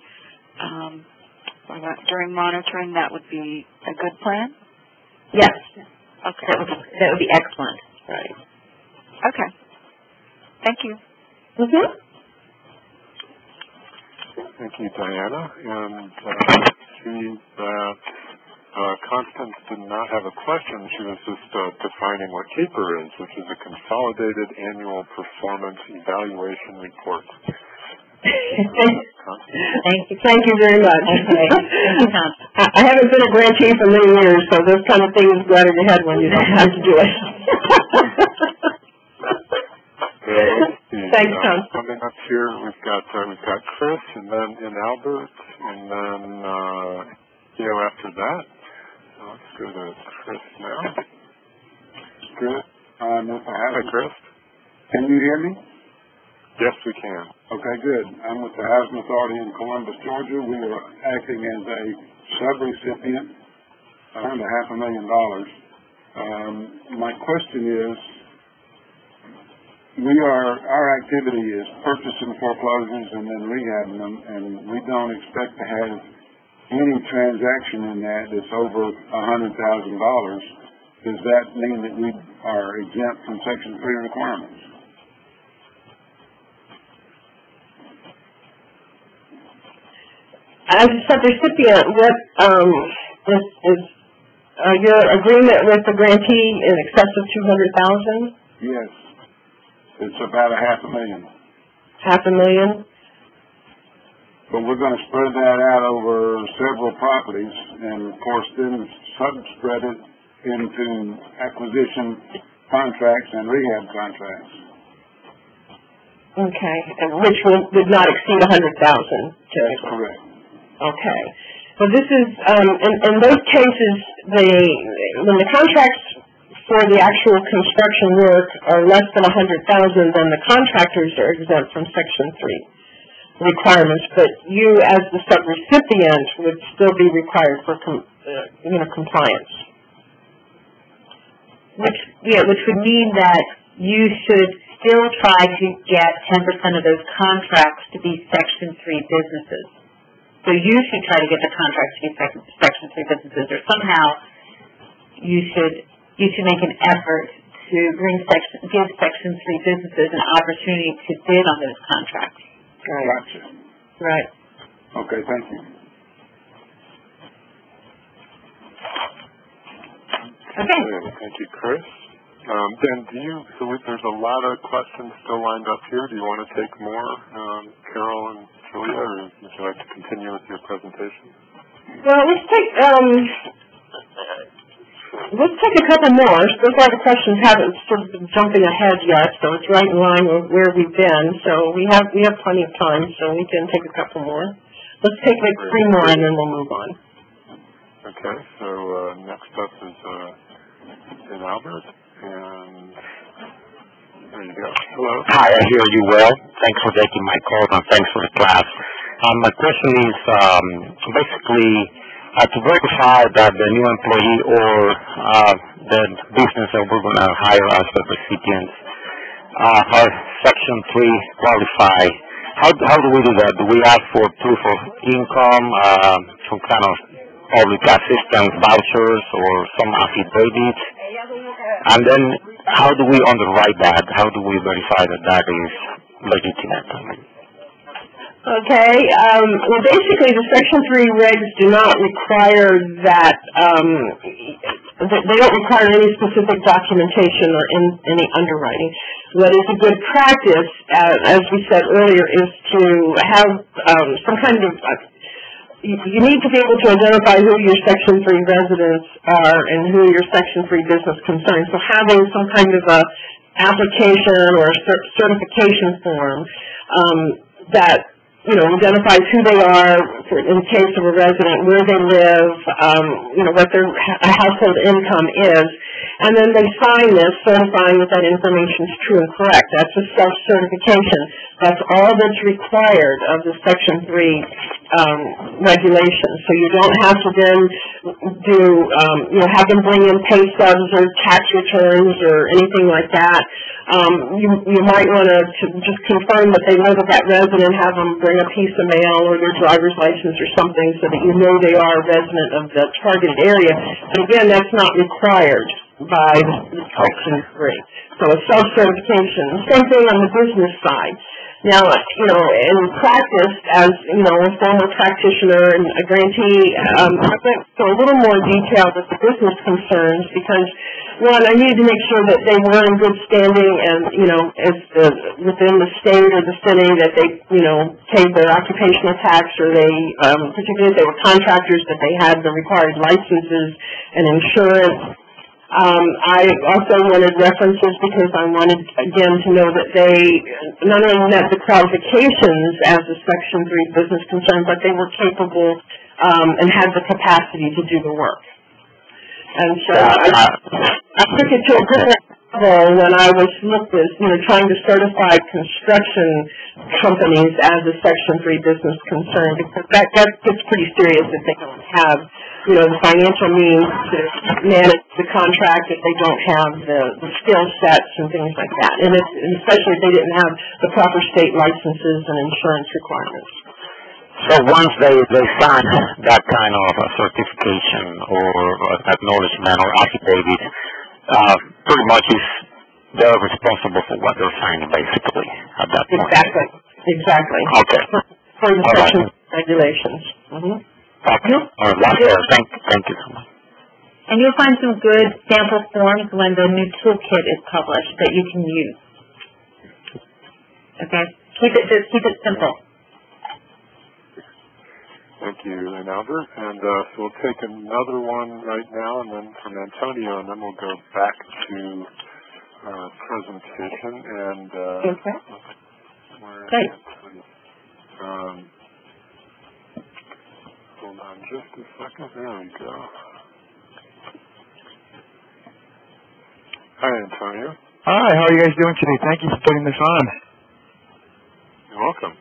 Speaker 7: during monitoring, that would be a good plan?
Speaker 5: Yes.
Speaker 7: Okay.
Speaker 5: That would be excellent.
Speaker 3: Right.
Speaker 7: Okay. Thank you.
Speaker 3: Mm-hmm.
Speaker 1: Thank you, Diana. And I see that Constance did not have a question. She was just defining what CAPER is, which is a Consolidated Annual Performance Evaluation Report.
Speaker 3: Thank you very much.
Speaker 5: Okay.
Speaker 3: I haven't been a grantee for many years, so those kind of things go out of your head when you don't have to do it. Thanks, Tom.
Speaker 1: Coming up here, we've got Chris, and then Albert, and then after that. So let's go to Chris now.
Speaker 8: Chris,
Speaker 1: Hi, Chris.
Speaker 8: Can you hear me?
Speaker 1: Yes, we can.
Speaker 8: Okay, good. I'm with the Housing Authority in Columbus, Georgia. We are acting as a subrecipient, around $500,000. My question is, our activity is purchasing foreclosures and then rehabbing them, and we don't expect to have any transaction in that's over $100,000. Does that mean that we are exempt from Section 3 requirements?
Speaker 3: As a subrecipient, what is your agreement with the grantee in excess of $200,000?
Speaker 8: Yes. It's about $500,000.
Speaker 3: $500,000?
Speaker 8: But we're going to spread that out over several properties, and of course then spread it into acquisition contracts and rehab contracts.
Speaker 3: Okay, which would not exceed $100,000.
Speaker 8: That's correct.
Speaker 3: Okay. Well, this is, in those cases, when the contracts for the actual construction work are less than $100,000, then the contractors are exempt from Section 3 requirements, but you as the subrecipient would still be required for compliance.
Speaker 5: Which would mean that you should still try to get 10% of those contracts to be Section 3 businesses. So you should try to get the contracts to be Section 3 businesses, or somehow you should make an effort to give Section 3 businesses an opportunity to bid on those contracts.
Speaker 3: Right.
Speaker 8: Gotcha.
Speaker 3: Right.
Speaker 8: Okay, thank you.
Speaker 3: Okay.
Speaker 1: Thank you, Chris. Dan, there's a lot of questions still lined up here. Do you want to take more, Carol and Julia, or would you like to continue with your presentation?
Speaker 3: Well, let's take a couple more. So far the questions haven't sort of been jumping ahead yet, so it's right in line with where we've been. So we have plenty of time, so we can take a couple more. Let's take like 3 more and then we'll move on.
Speaker 1: Okay, so next up is Albert, and there you go. Hello.
Speaker 9: Hi, I hear you well. Thanks for taking my call and thanks for the class. My question is basically to verify that the new employee or the business that we're going to hire as the recipients are Section 3 qualify. How do we do that? Do we ask for proof of income, some kind of public assistance vouchers, or some affidavits? And then how do we underwrite that? How do we verify that that is legitimate?
Speaker 3: Okay. Well, basically, the Section 3 regs do not require that. They don't require any specific documentation or any underwriting. What is a good practice, as we said earlier, is to have some kind of. You need to be able to identify who your Section 3 residents are and who your Section 3 business concerns. So having some kind of a application or a certification form that identifies who they are in case of a resident, where they live, what their household income is, and then they sign this certifying that that information is true and correct. That's a self-certification. That's all that's required of the Section 3 regulations. So you don't have to then do, have them bring in pay stubs or tax returns or anything like that. You might want to just confirm that they live with that resident, have them bring a piece of mail or their driver's license or something so that you know they are a resident of the targeted area. And again, that's not required by Section 3. So a self-certification. Same thing on the business side. Now, in practice, as, a former practitioner and a grantee, I went into a little more detail with the business concerns because, one, I needed to make sure that they were in good standing and, within the state or the city that they, paid their occupational tax or they, particularly if they were contractors, that they had the required licenses and insurance. I also wanted references because I wanted, again, to know that they not only met the qualifications as a Section 3 business concern, but they were capable and had the capacity to do the work. And so I took it to a different level when I was trying to certify construction companies as a Section 3 business concern, because that gets pretty serious if they don't have the financial means to manage the contract, if they don't have the skill sets and things like that, and especially if they didn't have the proper state licenses and insurance requirements.
Speaker 9: So once they sign that kind of a certification or acknowledgement or affidavit, pretty much they're responsible for what they're signing, basically, at that point.
Speaker 3: Exactly.
Speaker 9: Okay.
Speaker 3: For the Section regulations. Mm-hmm.
Speaker 9: Okay. Thank you so much.
Speaker 5: And you'll find some good sample forms when the new toolkit is published that you can use. Okay? Keep it simple.
Speaker 1: Thank you, Albert. And so we'll take another one right now, and then from Antonio, and then we'll go back to our presentation. And
Speaker 3: Great.
Speaker 1: Hold on just a second. There we go. Hi, Antonio.
Speaker 10: Hi, how are you guys doing today? Thank you for putting this on.
Speaker 1: You're welcome.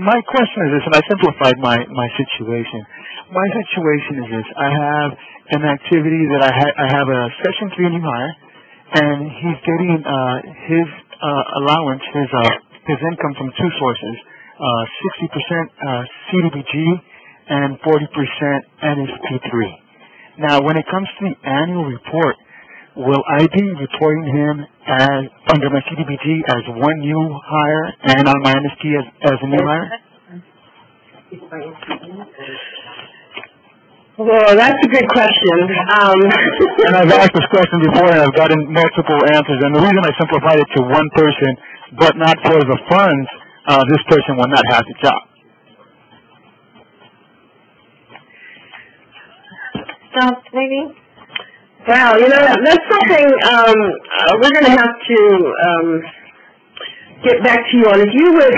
Speaker 10: My question is this, and I simplified my situation. My situation is this. I have an activity that I have a Section 3 new hire, and he's getting his allowance, his income from two sources, 60% CDBG and 40% NSP3. Now, when it comes to the annual report, will I be reporting him as under my CDBG as one new hire and on my NSP as a new hire?
Speaker 3: Well, that's a good question.
Speaker 10: And I've asked this question before, and I've gotten multiple answers. And the reason I simplified it to one person, but not for the funds, this person will not have the job.
Speaker 3: Maybe. Wow, that's something we're going to have to get back to you on. If you would,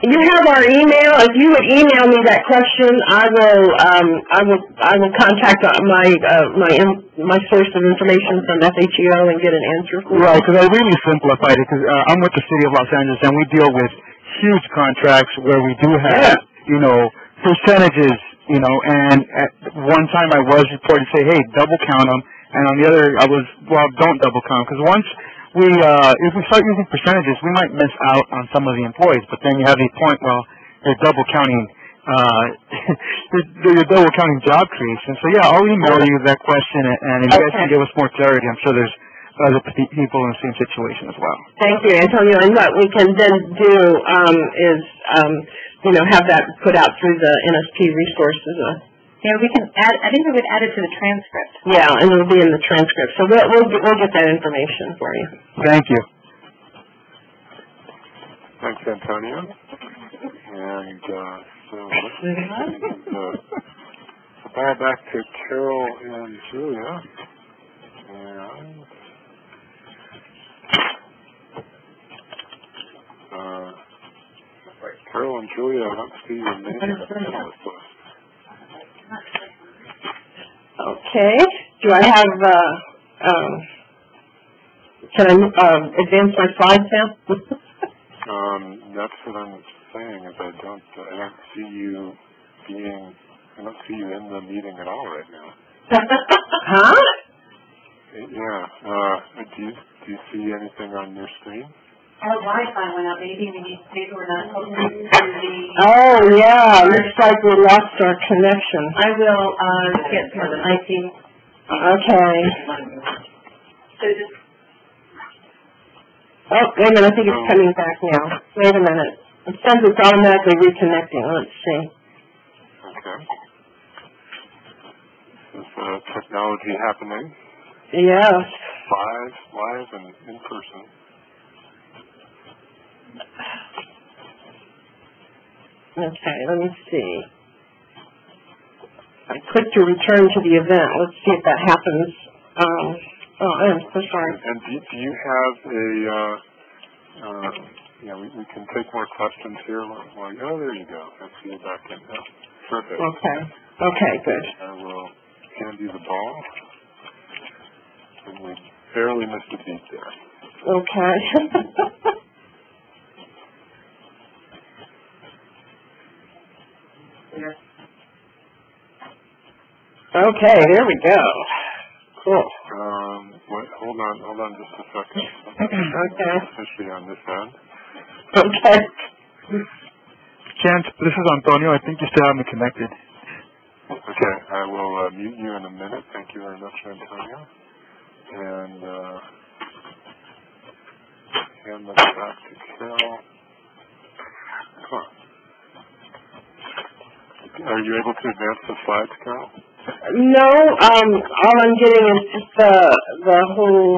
Speaker 3: you have our email. If you would email me that question, I will contact my source of information from FHEO and get an answer for you.
Speaker 10: Right, because I really simplified it. Because I'm with the City of Los Angeles, and we deal with huge contracts where we do have, you know, percentages, you know, and at one time I was reported to say, hey, double count them, and on the other I was, well, don't double count, because once we, if we start using percentages, we might miss out on some of the employees, but then you have the point, well, you're double counting, you're double counting job creation. So yeah, I'll email you that question, and if you guys can give us more clarity, I'm sure there's other people in the same situation as well.
Speaker 3: Thank you, Antonio. And what we can then do is, you know, have that put out through the NSP resources.
Speaker 5: Yeah, we can add. I think we would add it to the transcript.
Speaker 3: Yeah, and it'll be in the transcript. So we'll get that information for you.
Speaker 10: Thank you.
Speaker 1: Thanks, Antonio. And so let's the ball back to Carol and Julia. And Carol and Julia, I don't see your name on the panelist list.
Speaker 3: Okay. Do I have, can I advance my slides now?
Speaker 1: That's what I'm saying, is I don't see you in the meeting at all right now.
Speaker 3: Huh?
Speaker 1: Yeah. Do you see anything on your screen?
Speaker 5: Our Wi-Fi went out. Maybe we're not hooking to the...
Speaker 3: Oh, yeah. Looks like we lost our connection.
Speaker 5: I will get some IT.
Speaker 3: Okay.
Speaker 5: So just...
Speaker 3: Oh, wait a minute. I think it's coming back now. Wait a minute. It says it's automatically reconnecting. Let's see.
Speaker 1: Okay. Is technology happening?
Speaker 3: Yes.
Speaker 1: Live and in person.
Speaker 3: Okay, let me see. I click to return to the event. Let's see if that happens. I'm so sorry.
Speaker 1: And do you have a, we can take more questions here. Oh, there you go. I see you back in now. Perfect.
Speaker 3: Okay, good.
Speaker 1: I will hand you the ball. And we barely missed a beat there.
Speaker 3: Okay. Okay, there we go. Cool.
Speaker 1: Hold on just a second.
Speaker 3: Okay.
Speaker 1: Especially on this end.
Speaker 3: Okay.
Speaker 10: Kent, this is Antonio. I think you still have me connected.
Speaker 1: Okay, I will mute you in a minute. Thank you very much, Antonio. And hand this back to Carol. Huh. Are you able to advance the slides, Carol?
Speaker 3: No, all I'm getting is just the whole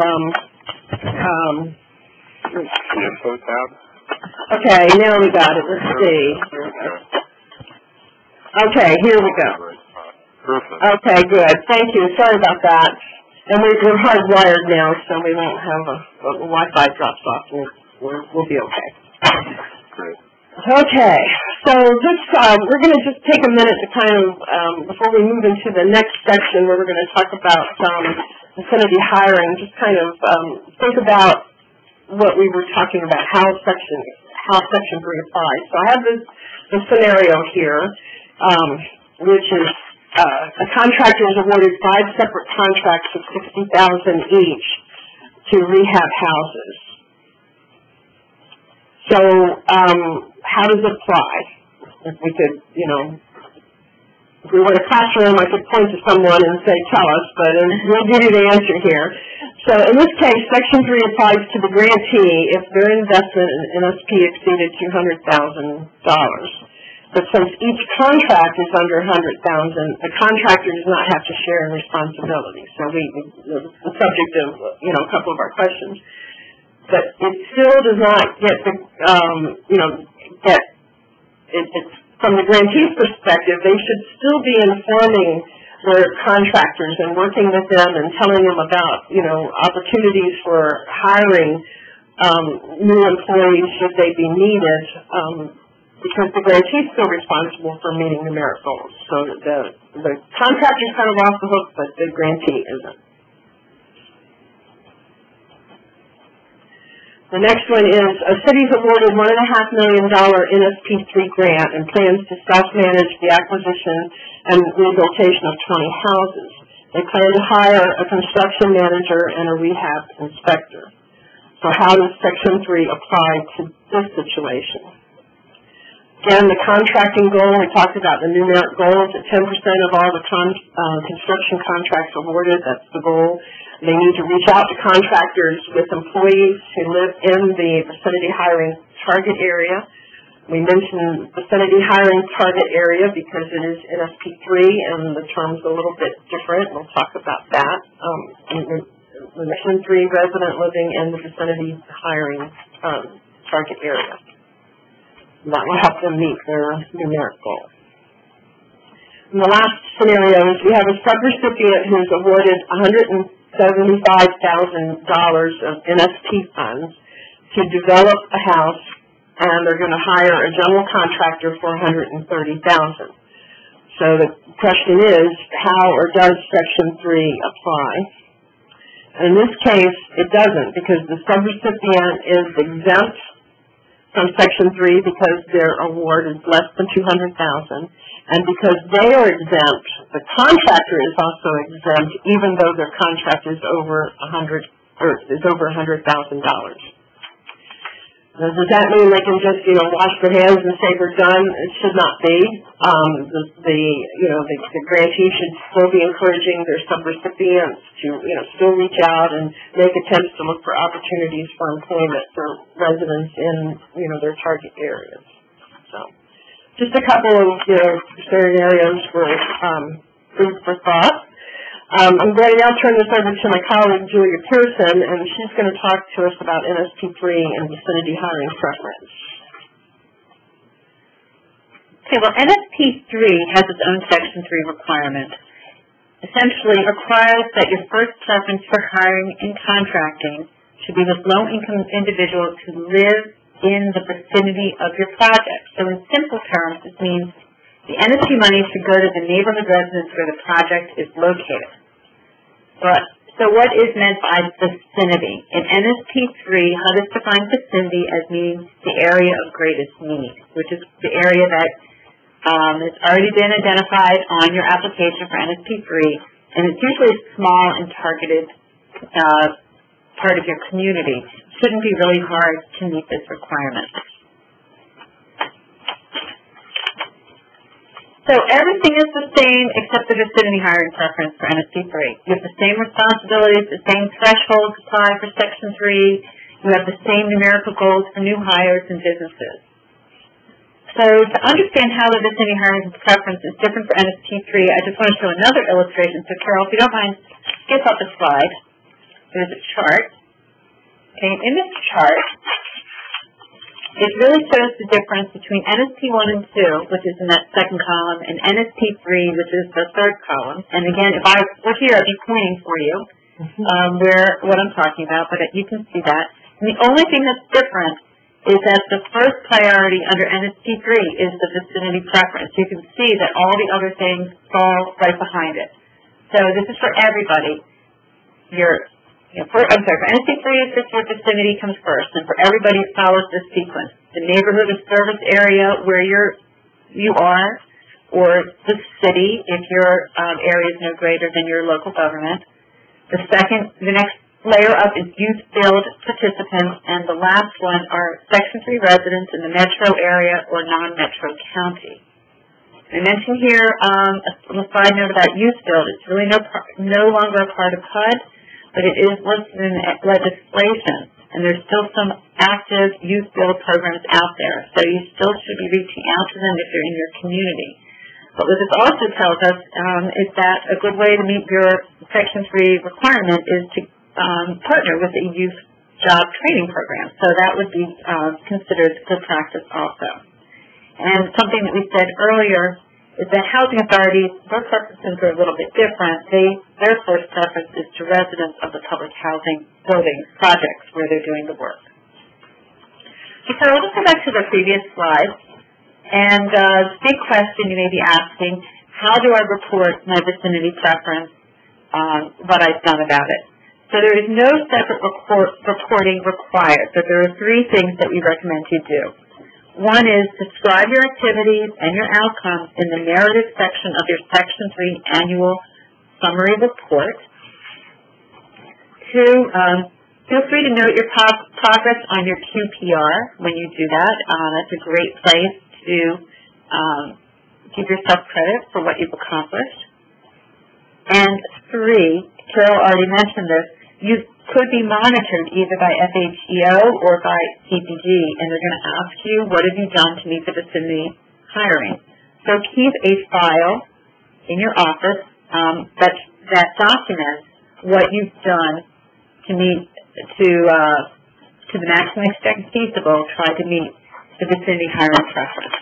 Speaker 1: the info tab?
Speaker 3: Okay, now we got it. Let's see. Okay, here we go.
Speaker 1: Perfect.
Speaker 3: Okay, good. Thank you. Sorry about that. And we're hardwired now, so we won't have a Wi-Fi drops off. We'll be okay.
Speaker 1: Great.
Speaker 3: Okay, so this we're going to just take a minute to kind of, before we move into the next section where we're going to talk about vicinity hiring, just kind of think about what we were talking about, how Section 3 applies. So I have this scenario here, which is a contractor is awarded 5 separate contracts of $60,000 each to rehab houses. So how does it apply? If we could, if we were in a classroom, I could point to someone and say, tell us, but we'll give you the answer here. So in this case, Section 3 applies to the grantee if their investment in NSP exceeded $200,000. But since each contract is under $100,000, the contractor does not have to share in responsibility. So the subject of, a couple of our questions. But it still does not get from the grantee's perspective, they should still be informing their contractors and working with them and telling them about, opportunities for hiring new employees should they be needed, because the grantee is still responsible for meeting the merit goals. So the contractor's kind of off the hook, but the grantee isn't. The next one is a city's awarded $1.5 million NSP3 grant and plans to self-manage the acquisition and rehabilitation of 20 houses. They plan to hire a construction manager and a rehab inspector. So how does Section 3 apply to this situation? Again, the contracting goal, we talked about the numeric goals at 10% of all the construction contracts awarded. That's the goal. They need to reach out to contractors with employees who live in the vicinity hiring target area. We mentioned vicinity hiring target area because it is NSP3 and the term's a little bit different. We'll talk about that. Section 3 resident living in the vicinity hiring target area. And that will help them meet their numeric goal. And the last scenario is we have a subrecipient who's awarded $175,000 of NSP funds to develop a house, and they're going to hire a general contractor for $130,000. So the question is, how or does Section 3 apply? And in this case, it doesn't, because the subrecipient is exempt from Section 3 because their award is less than $200,000. And because they are exempt, the contractor is also exempt, even though their contract is over $100,000. Does that mean they can just, wash their hands and say they're done? It should not be. The grantee should still be encouraging their subrecipients to, still reach out and make attempts to look for opportunities for employment for residents in, their target areas. So, just a couple of, scenarios for food for thought. I'm going to now turn this over to my colleague, Julia Pearson, and she's going to talk to us about NSP3 and vicinity hiring preference.
Speaker 5: Okay, well, NSP3 has its own Section 3 requirement. Essentially, it requires that your first preference for hiring and contracting should be with low-income individuals who live in the vicinity of your project. So in simple terms, this means the NSP money should go to the neighborhood residents where the project is located. So what is meant by vicinity? In NSP3, HUD defines vicinity as meaning the area of greatest need, which is the area that has already been identified on your application for NSP3, and it's usually a small and targeted part of your community. It shouldn't be really hard to meet this requirement. So everything is the same except the vicinity hiring preference for NSP3. You have the same responsibilities, the same thresholds apply for Section 3. You have the same numerical goals for new hires and businesses. So to understand how the vicinity hiring preference is different for NSP3, I just want to show another illustration. So Carol, if you don't mind, skip up a slide. There's a chart. Okay, in this chart, it really shows the difference between NSP1 and 2, which is in that second column, and NSP3, which is the third column. And again, if I were here, I'd be pointing for you what I'm talking about, but you can see that. And the only thing that's different is that the first priority under NSP3 is the vicinity preference. You can see that all the other things fall right behind it. So this is for everybody. For NSP3, it's just where vicinity comes first, and for everybody it follows this sequence. The neighborhood or service area where you are, or the city if your area is no greater than your local government. The next layer up is youth-filled participants, and the last one are Section 3 residents in the metro area or non-metro county. I mentioned here a side note about youth-filled. It's really no longer a part of HUD, but it is listed in legislation, and there's still some active youth build programs out there, so you still should be reaching out to them if you're in your community. But what this also tells us is that a good way to meet your Section 3 requirement is to partner with a youth job training program, so that would be considered good practice also. And something that we said earlier is that housing authorities, their preferences are a little bit different. Their first preference is to residents of the public housing building projects where they're doing the work. So let's go back to the previous slide. And the big question you may be asking, how do I report my vicinity preference, what I've done about it? So there is no separate reporting required, but there are three things that we recommend you do. One is describe your activities and your outcomes in the narrative section of your Section 3 annual summary report. Two, feel free to note your progress on your QPR when you do that. That's a great place to give yourself credit for what you've accomplished. And three, Carol already mentioned this, you could be monitored either by FHEO or by CPG, and they're going to ask you, what have you done to meet the vicinity hiring? So keep a file in your office that documents what you've done to meet, to the maximum extent feasible, try to meet the vicinity hiring preference.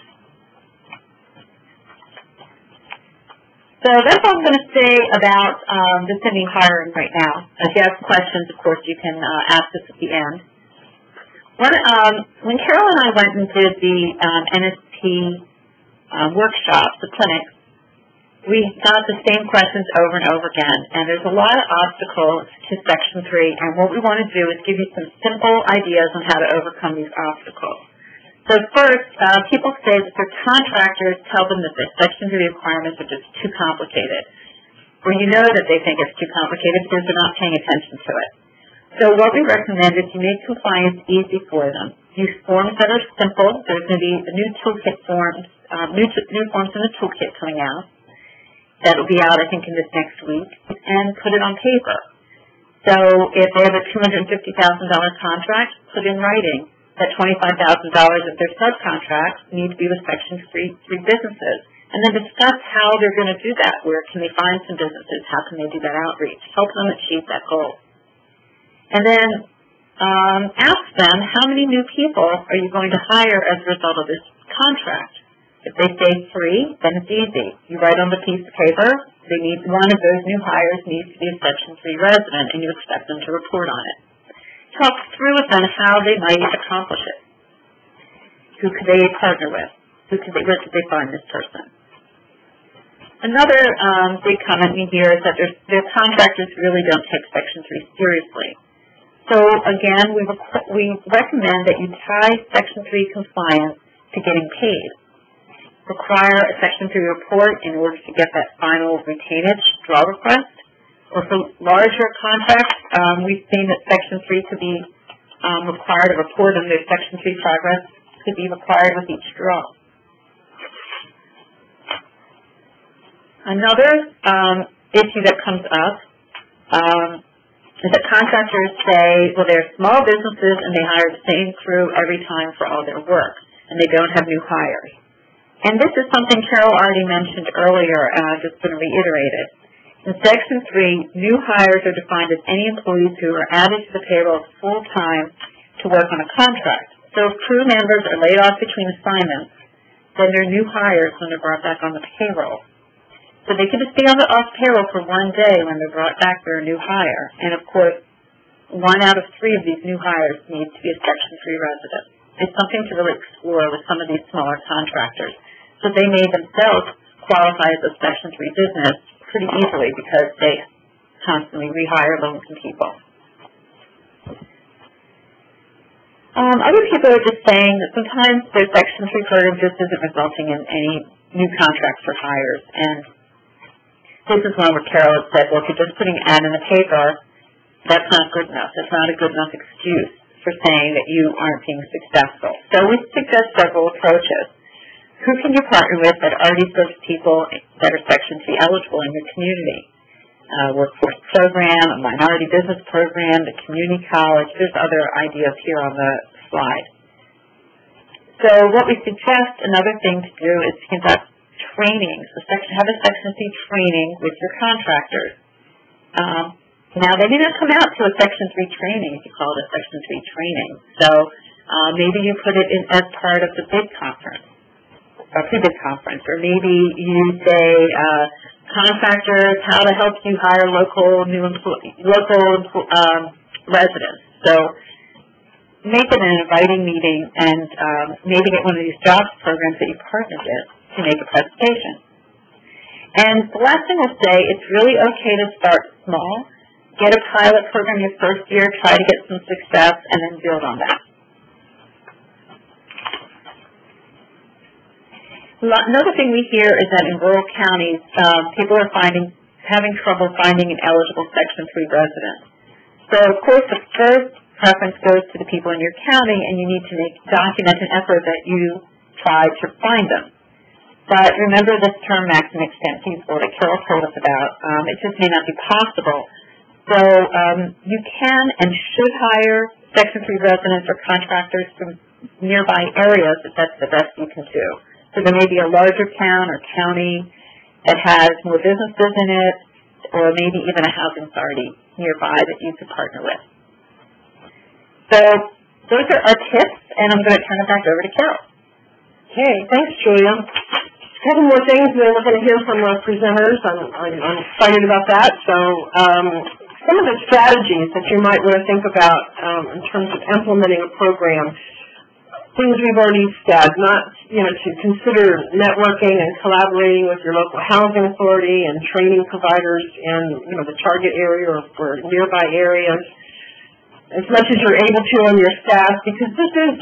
Speaker 5: So that's all I'm going to say about vicinity hiring right now. If you have questions, of course, you can ask us at the end. When Carol and I went and did the NSP workshops, the clinics, we got the same questions over and over again. And there's a lot of obstacles to Section 3, and what we want to do is give you some simple ideas on how to overcome these obstacles. So first, people say that their contractors tell them that their Section 3 requirements are just too complicated. Well, you know that they think it's too complicated because they're not paying attention to it. So what we recommend is you make compliance easy for them. Use forms that are simple. There's going to be new toolkit forms, new forms in the toolkit coming out. That will be out, I think, in this next week. And put it on paper. So if they have a $250,000 contract, put in writing that $25,000 of their subcontracts need to be with Section 3 businesses. And then discuss how they're going to do that. Where can they find some businesses? How can they do that outreach? Help them achieve that goal. And then ask them, how many new people are you going to hire as a result of this contract? If they say 3, then it's easy. You write on the piece of paper, one of those new hires needs to be a Section 3 resident, and you expect them to report on it. Talk through with them how they might accomplish it. Who could they partner with? Where could they find this person? Another big comment we hear is that their contractors really don't take Section 3 seriously. So again, we recommend that you tie Section 3 compliance to getting paid. Require a Section 3 report in order to get that final retainage draw request. Or for larger contracts, we've seen that Section 3 could be required, a report on their Section 3 progress could be required with each draw. Another issue that comes up is that contractors say, well, they're small businesses and they hire the same crew every time for all their work, and they don't have new hires. And this is something Carol already mentioned earlier, and I'm just going to reiterate it. In Section 3, new hires are defined as any employees who are added to the payroll full-time to work on a contract. So if crew members are laid off between assignments, then they're new hires when they're brought back on the payroll. So they can just be on the off payroll for one day when they're brought back, they're a new hire. And of course, 1 out of 3 of these new hires needs to be a Section 3 resident. It's something to really explore with some of these smaller contractors. So they may themselves qualify as a Section 3 business pretty easily because they constantly rehire low-income people. Other people are just saying that sometimes their Section 3 program just isn't resulting in any new contracts for hires. And this is one where Carol has said, well, if you're just putting an ad in the paper, that's not good enough. That's not a good enough excuse for saying that you aren't being successful. So we suggest several approaches. Who can you partner with that already serves people that are Section 3 eligible in your community? Workforce program, a minority business program, the community college. There's other ideas here on the slide. So what we suggest, another thing to do is to conduct trainings. Have a Section 3 training with your contractors. Now, they may not come out to a Section 3 training if you call it a Section 3 training. So maybe you put it in as part of the bid conference. A pre-bid conference, or maybe you say contractors, how to help you hire local residents. So make it an inviting meeting, and maybe get one of these jobs programs that you partner with to make a presentation. And the last thing I'll say, it's really okay to start small. get a pilot program your first year, try to get some success, and then build on that. Another thing we hear is that in rural counties, people are having trouble finding an eligible Section 3 resident. So, of course, the first preference goes to the people in your county, and you need to document an effort that you tried to find them. But remember this term maximum extent feasible that Carol told us about. It just may not be possible. So you can and should hire Section 3 residents or contractors from nearby areas if that's the best you can do. So there may be a larger town or county that has more businesses in it, or maybe even a housing authority nearby that you could partner with. So those are our tips, and I'm going to turn it back over to Carol.
Speaker 3: Okay, thanks, Julia. A couple more things, and then we're going to hear from our presenters. I'm excited about that. So some of the strategies that you might want to think about in terms of implementing a program, things we've already said, to consider networking and collaborating with your local housing authority and training providers in, the target area or nearby areas, as much as you're able to on your staff, because this is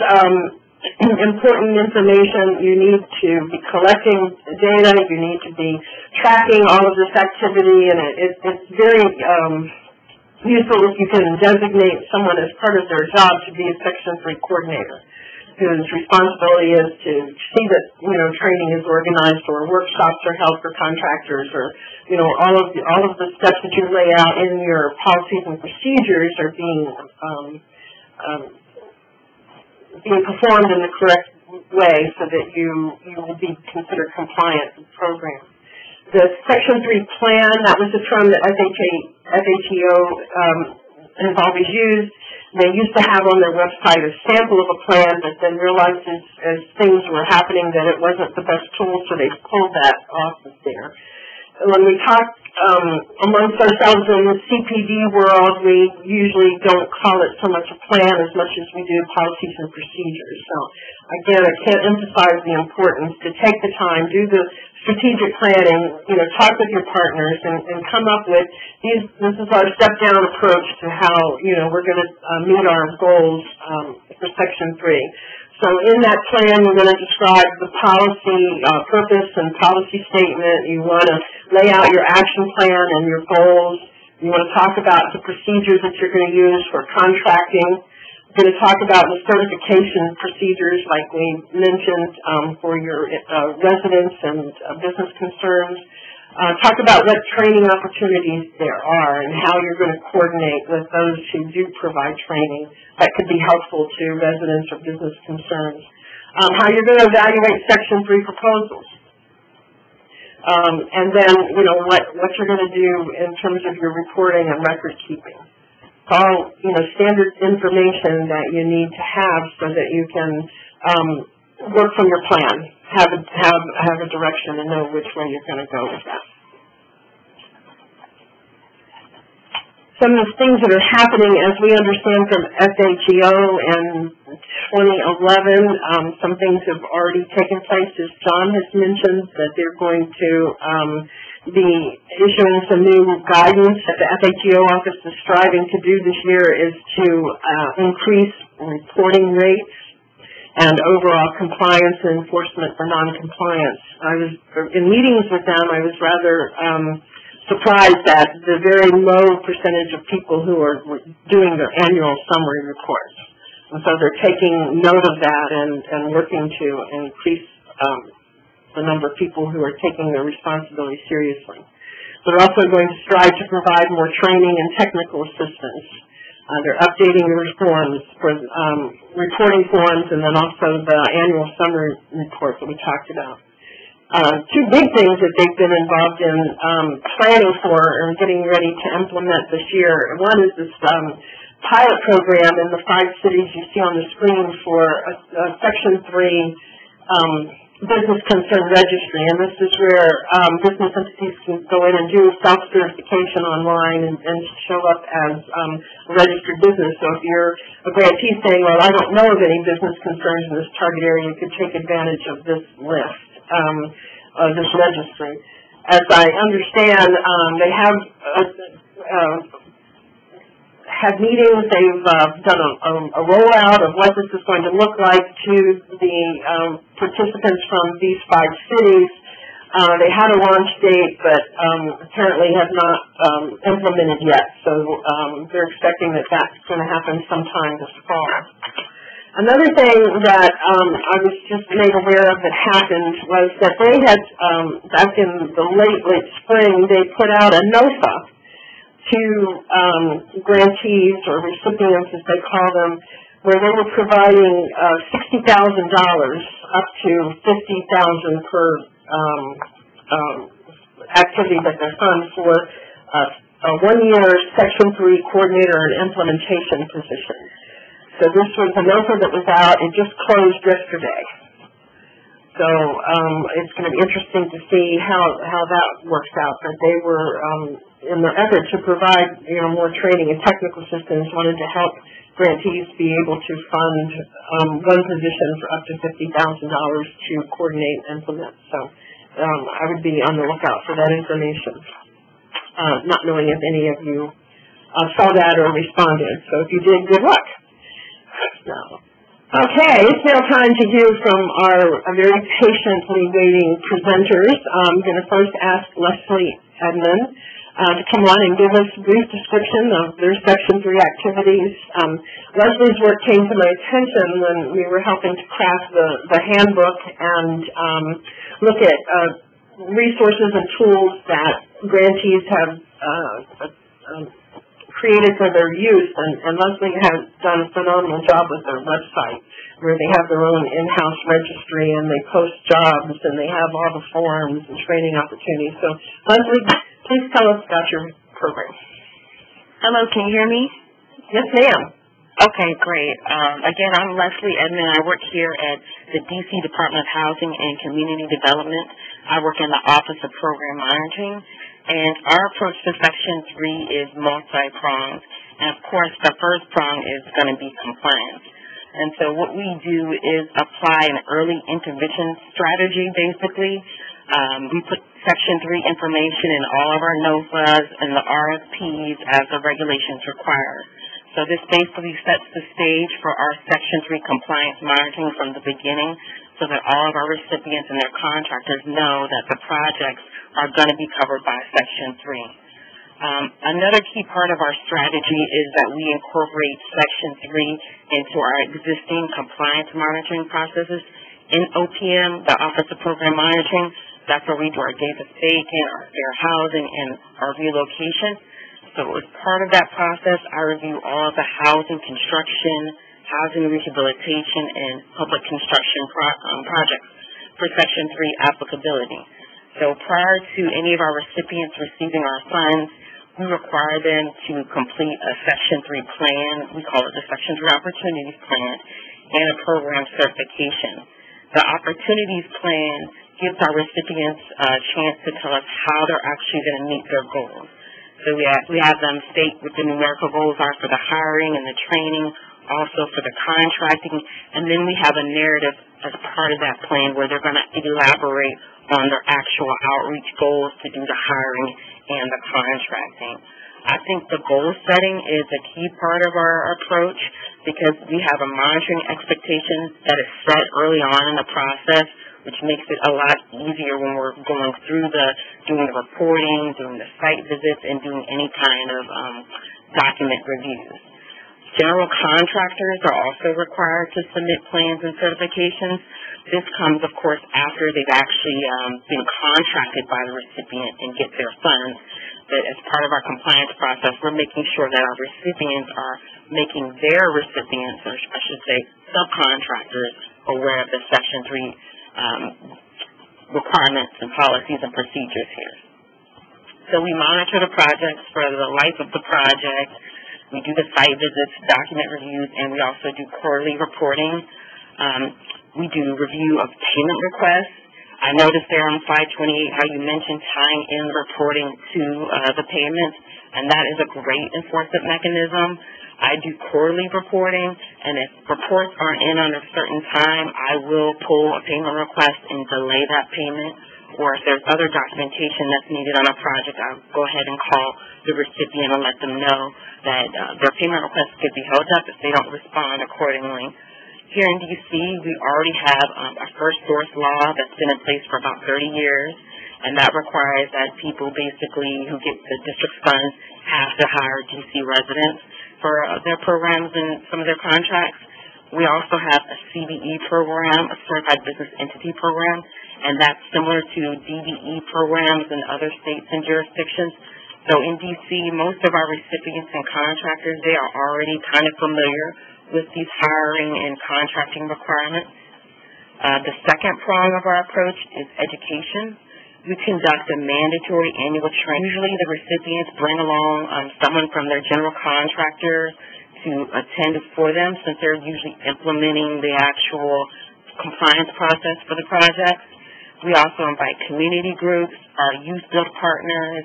Speaker 3: important information. You need to be collecting data. You need to be tracking all of this activity, and it's very useful if you can designate someone as part of their job to be a Section 3 coordinator, whose responsibility is to see that, training is organized or workshops are held for contractors, or, all of the steps that you lay out in your policies and procedures are being performed in the correct way so that you will be considered compliant with the program. The Section 3 plan, that was a term that FHEO has always used. They used to have on their website a sample of a plan, but then realized as things were happening that it wasn't the best tool, so they pulled that off of there. When we talk amongst ourselves in the CPD world, we usually don't call it so much a plan as much as we do policies and procedures. So, again, I can't emphasize the importance to take the time, do the strategic planning, talk with your partners, and come up with this is our step-down approach to how, we're going to meet our goals for Section 3. So in that plan, we're going to describe the policy purpose and policy statement. You want to lay out your action plan and your goals. You want to talk about the procedures that you're going to use for contracting. We're going to talk about the certification procedures like we mentioned for your residents and business concerns. Talk about what training opportunities there are and how you're going to coordinate with those who do provide training that could be helpful to residents or business concerns. How you're going to evaluate Section 3 proposals. And then, what you're going to do in terms of your reporting and record keeping. It's all, standard information that you need to have so that you can work from your plan, have a direction and know which way you're going to go with that. Some of the things that are happening, as we understand from FHEO in 2011, some things have already taken place, as John has mentioned, that they're going to be issuing some new guidance that the FHEO office is striving to do this year is to increase reporting rates and overall compliance and enforcement for non-compliance. In meetings with them, I was rather surprised at the very low percentage of people who are doing their annual summary reports. And so they're taking note of that and working to increase the number of people who are taking their responsibility seriously. They're also going to strive to provide more training and technical assistance. They're updating the reforms for reporting forms and then also the annual summary report that we talked about. Two big things that they've been involved in planning for and getting ready to implement this year. One is this pilot program in the 5 cities you see on the screen for a Section 3 business concern registry, and this is where business entities can go in and do self-certification online and show up as a registered business. So if you're a grantee saying, well, I don't know of any business concerns in this target area, you could take advantage of this list, this registry. As I understand, they have had meetings. They've done a rollout of what this is going to look like to the participants from these 5 cities. They had a launch date, but apparently have not implemented yet. So they're expecting that that's going to happen sometime this fall. Another thing that I was just made aware of that happened was that they had, back in the late spring, they put out a NOFA to grantees or recipients, as they call them, where they were providing $60,000 up to $50,000 per activity that they're funded for a 1-year Section 3 coordinator and implementation position. So this was a NOFA that was out. It just closed yesterday. So it's going to be interesting to see how that works out. But they were, in their effort to provide more training and technical assistance, wanted to help grantees be able to fund one position for up to $50,000 to coordinate and implement. So I would be on the lookout for that information, not knowing if any of you saw that or responded. So if you did, good luck. So, okay, it's now time to hear from our very patiently waiting presenters. I'm going to first ask Leslie Edmond to come on and give us a brief description of their Section 3 activities. Leslie's work came to my attention when we were helping to craft the handbook and look at resources and tools that grantees have created for their use, and Leslie has done a phenomenal job with their website, where they have their own in-house registry and they post jobs and they have all the forums and training opportunities. So, Leslie, please tell us about your program.
Speaker 11: Hello, can you hear me?
Speaker 3: Yes, ma'am.
Speaker 11: Okay, great. Again, I'm Leslie Edmond. I work here at the D.C. Department of Housing and Community Development. I work in the Office of Program Monitoring. And our approach to Section 3 is multi-pronged. And, of course, the first prong is going to be compliance. And so what we do is apply an early intervention strategy, basically. We put Section 3 information in all of our NOFAs and the RFPs as the regulations require. So this basically sets the stage for our Section 3 compliance monitoring from the beginning so that all of our recipients and their contractors know that the projects are going to be covered by Section 3. Another key part of our strategy is that we incorporate Section 3 into our existing compliance monitoring processes. In OPM, the Office of Program Monitoring, that's where we do our days of staking, our fair housing, and our relocation. So as part of that process, I review all of the housing construction, housing rehabilitation, and public construction projects for Section 3 applicability. So prior to any of our recipients receiving our funds, we require them to complete a Section 3 plan. We call it the Section 3 Opportunities Plan, and a program certification. The Opportunities Plan gives our recipients a chance to tell us how they're actually going to meet their goals. So we have them state what the numerical goals are for the hiring and the training, also for the contracting, and then we have a narrative as part of that plan where they're going to elaborate on their actual outreach goals to do the hiring and the contracting. I think the goal setting is a key part of our approach because we have a monitoring expectation that is set early on in the process, which makes it a lot easier when we're going through doing the reporting, doing the site visits, and doing any kind of document reviews. General contractors are also required to submit plans and certifications. This comes, of course, after they've actually been contracted by the recipient and get their funds. But as part of our compliance process, we're making sure that our recipients are making their recipients, or I should say subcontractors, aware of the Section 3 requirements and policies and procedures here. So we monitor the projects for the life of the project. We do the site visits, document reviews, and we also do quarterly reporting. We do review of payment requests. I noticed there on 528 how you mentioned tying in reporting to the payments, and that is a great enforcement mechanism. I do quarterly reporting, and if reports aren't in on a certain time, I will pull a payment request and delay that payment. or if there's other documentation that's needed on a project, I'll go ahead and call the recipient and let them know that their payment request could be held up if they don't respond accordingly. Here in D.C., we already have a first source law that's been in place for about 30 years, and that requires that people basically who get the district funds have to hire D.C. residents for their programs and some of their contracts. We also have a CBE program, a Certified Business Entity program, and that's similar to DBE programs in other states and jurisdictions. So in D.C., most of our recipients and contractors, they are already kind of familiar with these hiring and contracting requirements. The second prong of our approach is education. We conduct a mandatory annual training. Usually the recipients bring along someone from their general contractor to attend for them, since they're usually implementing the actual compliance process for the project. We also invite community groups, our youth build partners.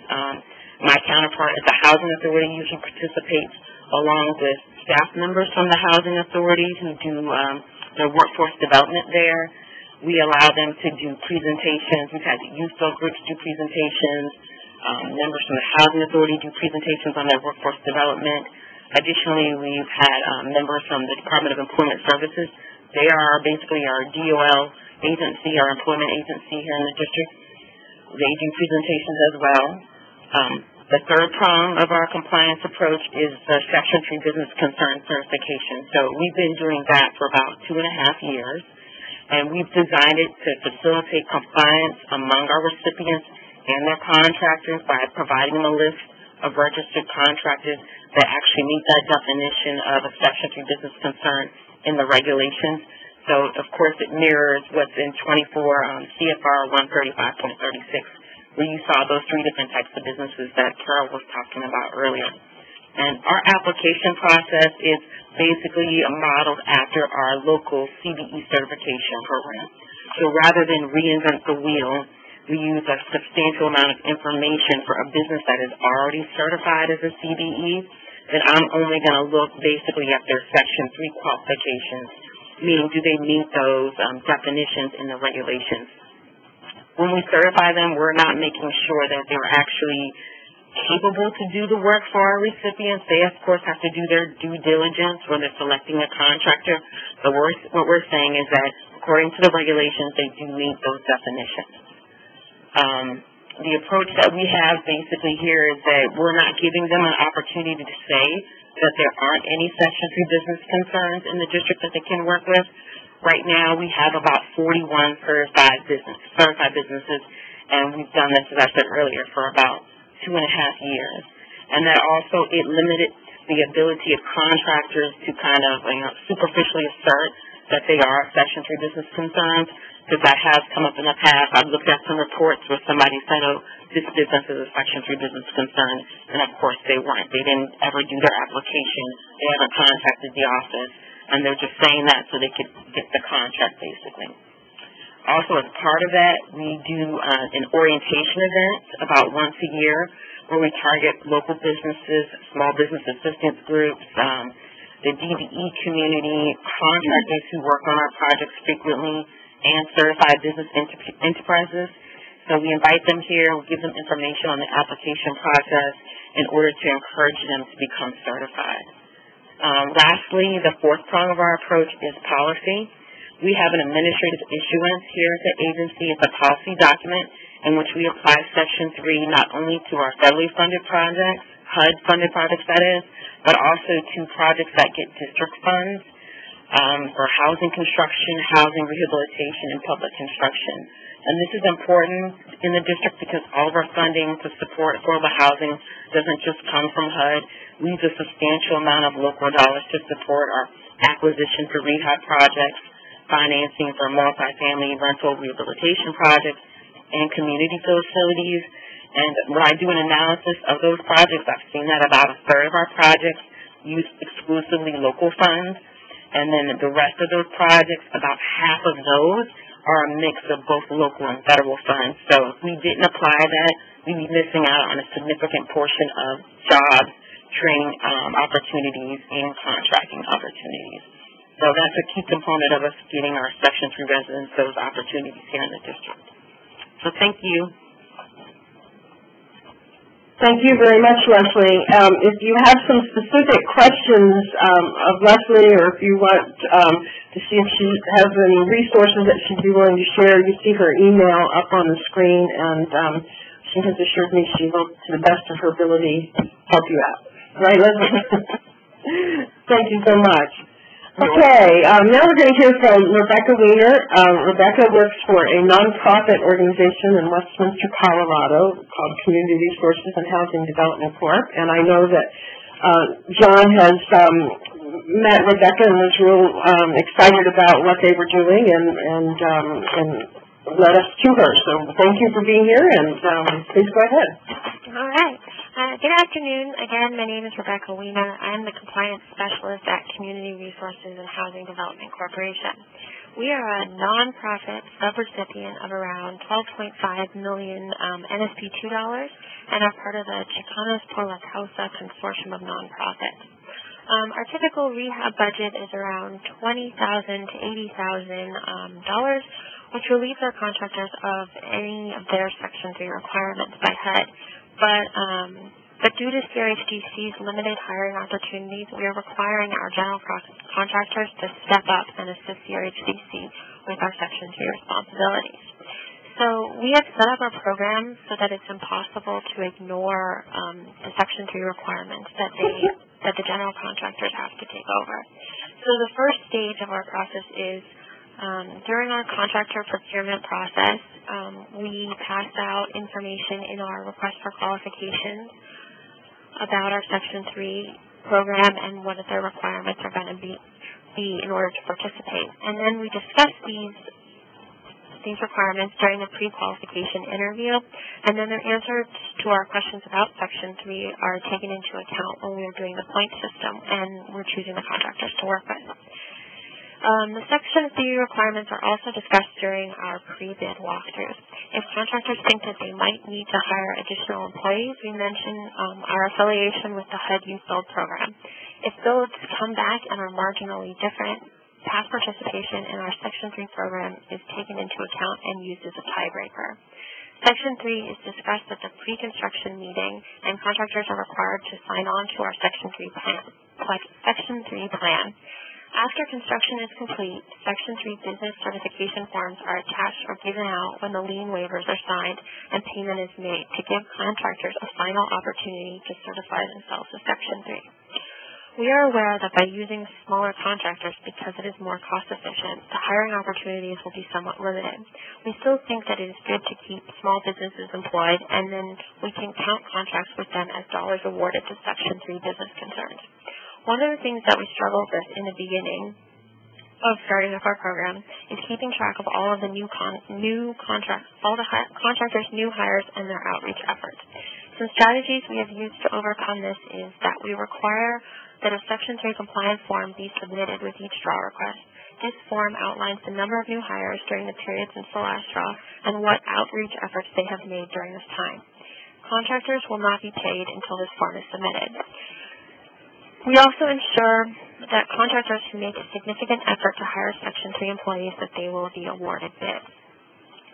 Speaker 11: My counterpart at the Housing Authority usually participates along with staff members from the Housing Authority who do their workforce development there. We allow them to do presentations. We've had youth build groups do presentations. Members from the Housing Authority do presentations on their workforce development. Additionally, we've had members from the Department of Employment Services. They are basically our DOL agency, our employment agency here in the district. They do presentations as well. The third prong of our compliance approach is the Section 3 Business Concern Certification. So we've been doing that for about 2.5 years, and we've designed it to facilitate compliance among our recipients and their contractors by providing them a list of registered contractors that actually meet that definition of a Section 3 business concern in the regulations. So, of course, it mirrors what's in 24 CFR 135.36, where you saw those 3 different types of businesses that Carol was talking about earlier. And our application process is basically modeled after our local CBE certification program. So rather than reinvent the wheel, we use a substantial amount of information for a business that is already certified as a CBE. Then I'm only going to look basically at their Section 3 qualifications, meaning do they meet those definitions in the regulations. When we certify them, we're not making sure that they're actually capable to do the work for our recipients. They, of course, have to do their due diligence when they're selecting a contractor. But what we're saying is that, according to the regulations, they do meet those definitions. The approach that we have basically here is that we're not giving them an opportunity to say that there aren't any Section 3 business concerns in the district that they can work with. Right now, we have about 41 certified businesses, and we've done this, as I said earlier, for about 2.5 years. And that also, it limited the ability of contractors to kind of superficially assert that they are Section 3 business concerns, because that has come up in the past. I've looked at some reports where somebody said, oh, this business is a Section 3 business concern, and of course they weren't. They didn't ever do their application. They haven't contacted the office, and they're just saying that so they could get the contract, basically. Also, as part of that, we do an orientation event about once a year where we target local businesses, small business assistance groups, the DBE community, contractors who work on our projects frequently, and certified business enterprises. So we invite them here, we give them information on the application process in order to encourage them to become certified. Lastly, the fourth prong of our approach is policy. We have an administrative issuance here at the agency. It's a policy document in which we apply Section 3 not only to our federally funded projects, HUD-funded projects that is, but also to projects that get district funds for housing construction, housing rehabilitation, and public construction. And this is important in the district because all of our funding to support affordable housing doesn't just come from HUD. We use a substantial amount of local dollars to support our acquisition for rehab projects, financing for multifamily rental rehabilitation projects, and community facilities. And when I do an analysis of those projects, I've seen that about 1/3 of our projects use exclusively local funds. And then the rest of those projects, about half of those, are a mix of both local and federal funds. So if we didn't apply that, we'd be missing out on a significant portion of jobs, training opportunities, and contracting opportunities. So that's a key component of us getting our Section 3 residents those opportunities here in the district.
Speaker 5: So thank you.
Speaker 3: Thank you very much, Leslie. If you have some specific questions of Leslie, or if you want to see if she has any resources that she'd be willing to share, you see her email up on the screen, and she has assured me she will, to the best of her ability, help you out. Right, Leslie? Thank you so much. Okay, now we're going to hear from Rebecca Weiner. Rebecca works for a nonprofit organization in Westminster, Colorado called Community Resources and Housing Development Corp. And I know that John has met Rebecca and was real excited about what they were doing and led us to her. So thank you for being here, and please go ahead.
Speaker 12: All right. Good afternoon. Again, my name is Rebecca Weiner. I am the Compliance Specialist at Community Resources and Housing Development Corporation. We are a nonprofit subrecipient of around $12.5 million NSP2 dollars and are part of the Chicanos por la Causa consortium of nonprofits. Our typical rehab budget is around $20,000 to $80,000, which relieves our contractors of any of their Section 3 requirements by HUD. But due to CRHDC's limited hiring opportunities, we are requiring our general contractors to step up and assist CRHDC with our Section 3 responsibilities. So we have set up our program so that it's impossible to ignore the Section 3 requirements that the general contractors have to take over. So the first stage of our process is during our contractor procurement process, we pass out information in our request for qualifications about our Section 3 program and what their requirements are going to be in order to participate. And then we discuss these requirements during the pre-qualification interview, and then the answers to our questions about Section 3 are taken into account when we are doing the point system and we're choosing the contractors to work with. The Section 3 requirements are also discussed during our pre-bid walkthroughs. If contractors think that they might need to hire additional employees, we mention our affiliation with the HUD Youth Build program. If builds come back and are marginally different, past participation in our Section 3 program is taken into account and used as a tiebreaker. Section 3 is discussed at the pre-construction meeting, and contractors are required to sign on to our Section 3 plan. After construction is complete, Section 3 business certification forms are attached or given out when the lien waivers are signed and payment is made to give contractors a final opportunity to certify themselves as Section 3. We are aware that by using smaller contractors because it is more cost efficient, the hiring opportunities will be somewhat limited. We still think that it is good to keep small businesses employed, and then we can count contracts with them as dollars awarded to Section 3 business concerns. One of the things that we struggled with in the beginning of starting up our program is keeping track of all of the contractors' new hires and their outreach efforts. Some strategies we have used to overcome this is that we require that a Section 3 compliance form be submitted with each draw request. This form outlines the number of new hires during the period since the last draw and what outreach efforts they have made during this time. Contractors will not be paid until this form is submitted. We also ensure that contractors who make a significant effort to hire Section 3 employees that they will be awarded bids.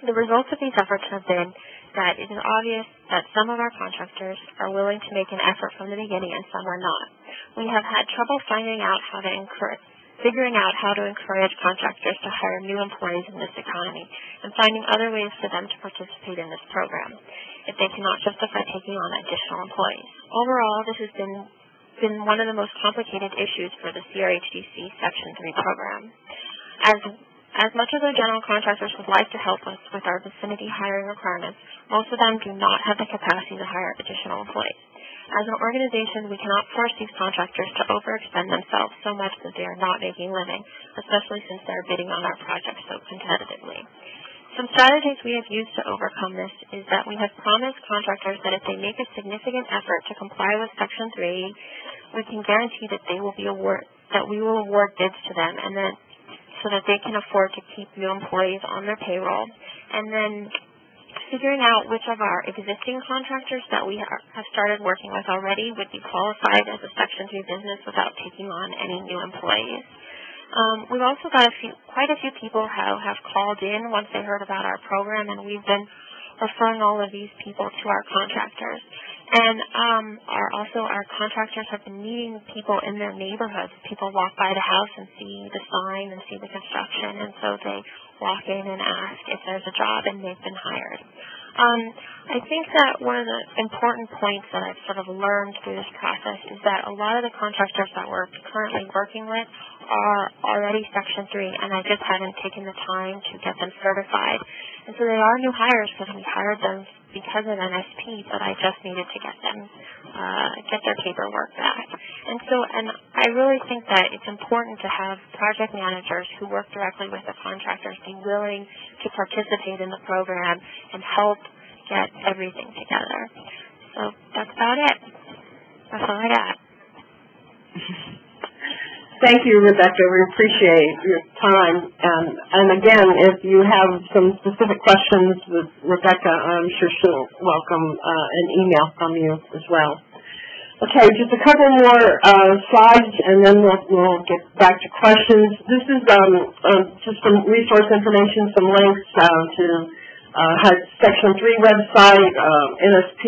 Speaker 12: The results of these efforts have been that it is obvious that some of our contractors are willing to make an effort from the beginning and some are not. We have had trouble figuring out how to encourage contractors to hire new employees in this economy and finding other ways for them to participate in this program if they cannot justify taking on additional employees. Overall, this has been one of the most complicated issues for the CRHDC Section 3 program. As much as our general contractors would like to help us with our vicinity hiring requirements, most of them do not have the capacity to hire additional employees. As an organization, we cannot force these contractors to overextend themselves so much that they are not making a living, especially since they are bidding on our projects so competitively. Some strategies we have used to overcome this is that we have promised contractors that if they make a significant effort to comply with Section 3, we can guarantee that we will award bids to them, and then so that they can afford to keep new employees on their payroll. And then figuring out which of our existing contractors that we have started working with already would be qualified as a Section 3 business without taking on any new employees. We've also got quite a few people who have called in once they heard about our program, and we've been referring all of these people to our contractors. And our contractors have been meeting people in their neighborhoods. People walk by the house and see the sign and see the construction, and so they walk in and ask if there's a job, and they've been hired. I think that one of the important points that I've sort of learned through this process is that a lot of the contractors that we're currently working with are already Section 3, and I just haven't taken the time to get them certified. And so they are new hires because we hired them because of NSP, but I just needed to get them, get their paperwork back. And I really think that it's important to have project managers who work directly with the contractors be willing to participate in the program and help get everything together. So that's about it. That's all I got.
Speaker 3: Thank you, Rebecca. We appreciate your time. And again, if you have some specific questions with Rebecca, I'm sure she'll welcome an email from you as well. Okay, just a couple more slides, and then we'll get back to questions. This is just some resource information, some links to Section 3 website, NSP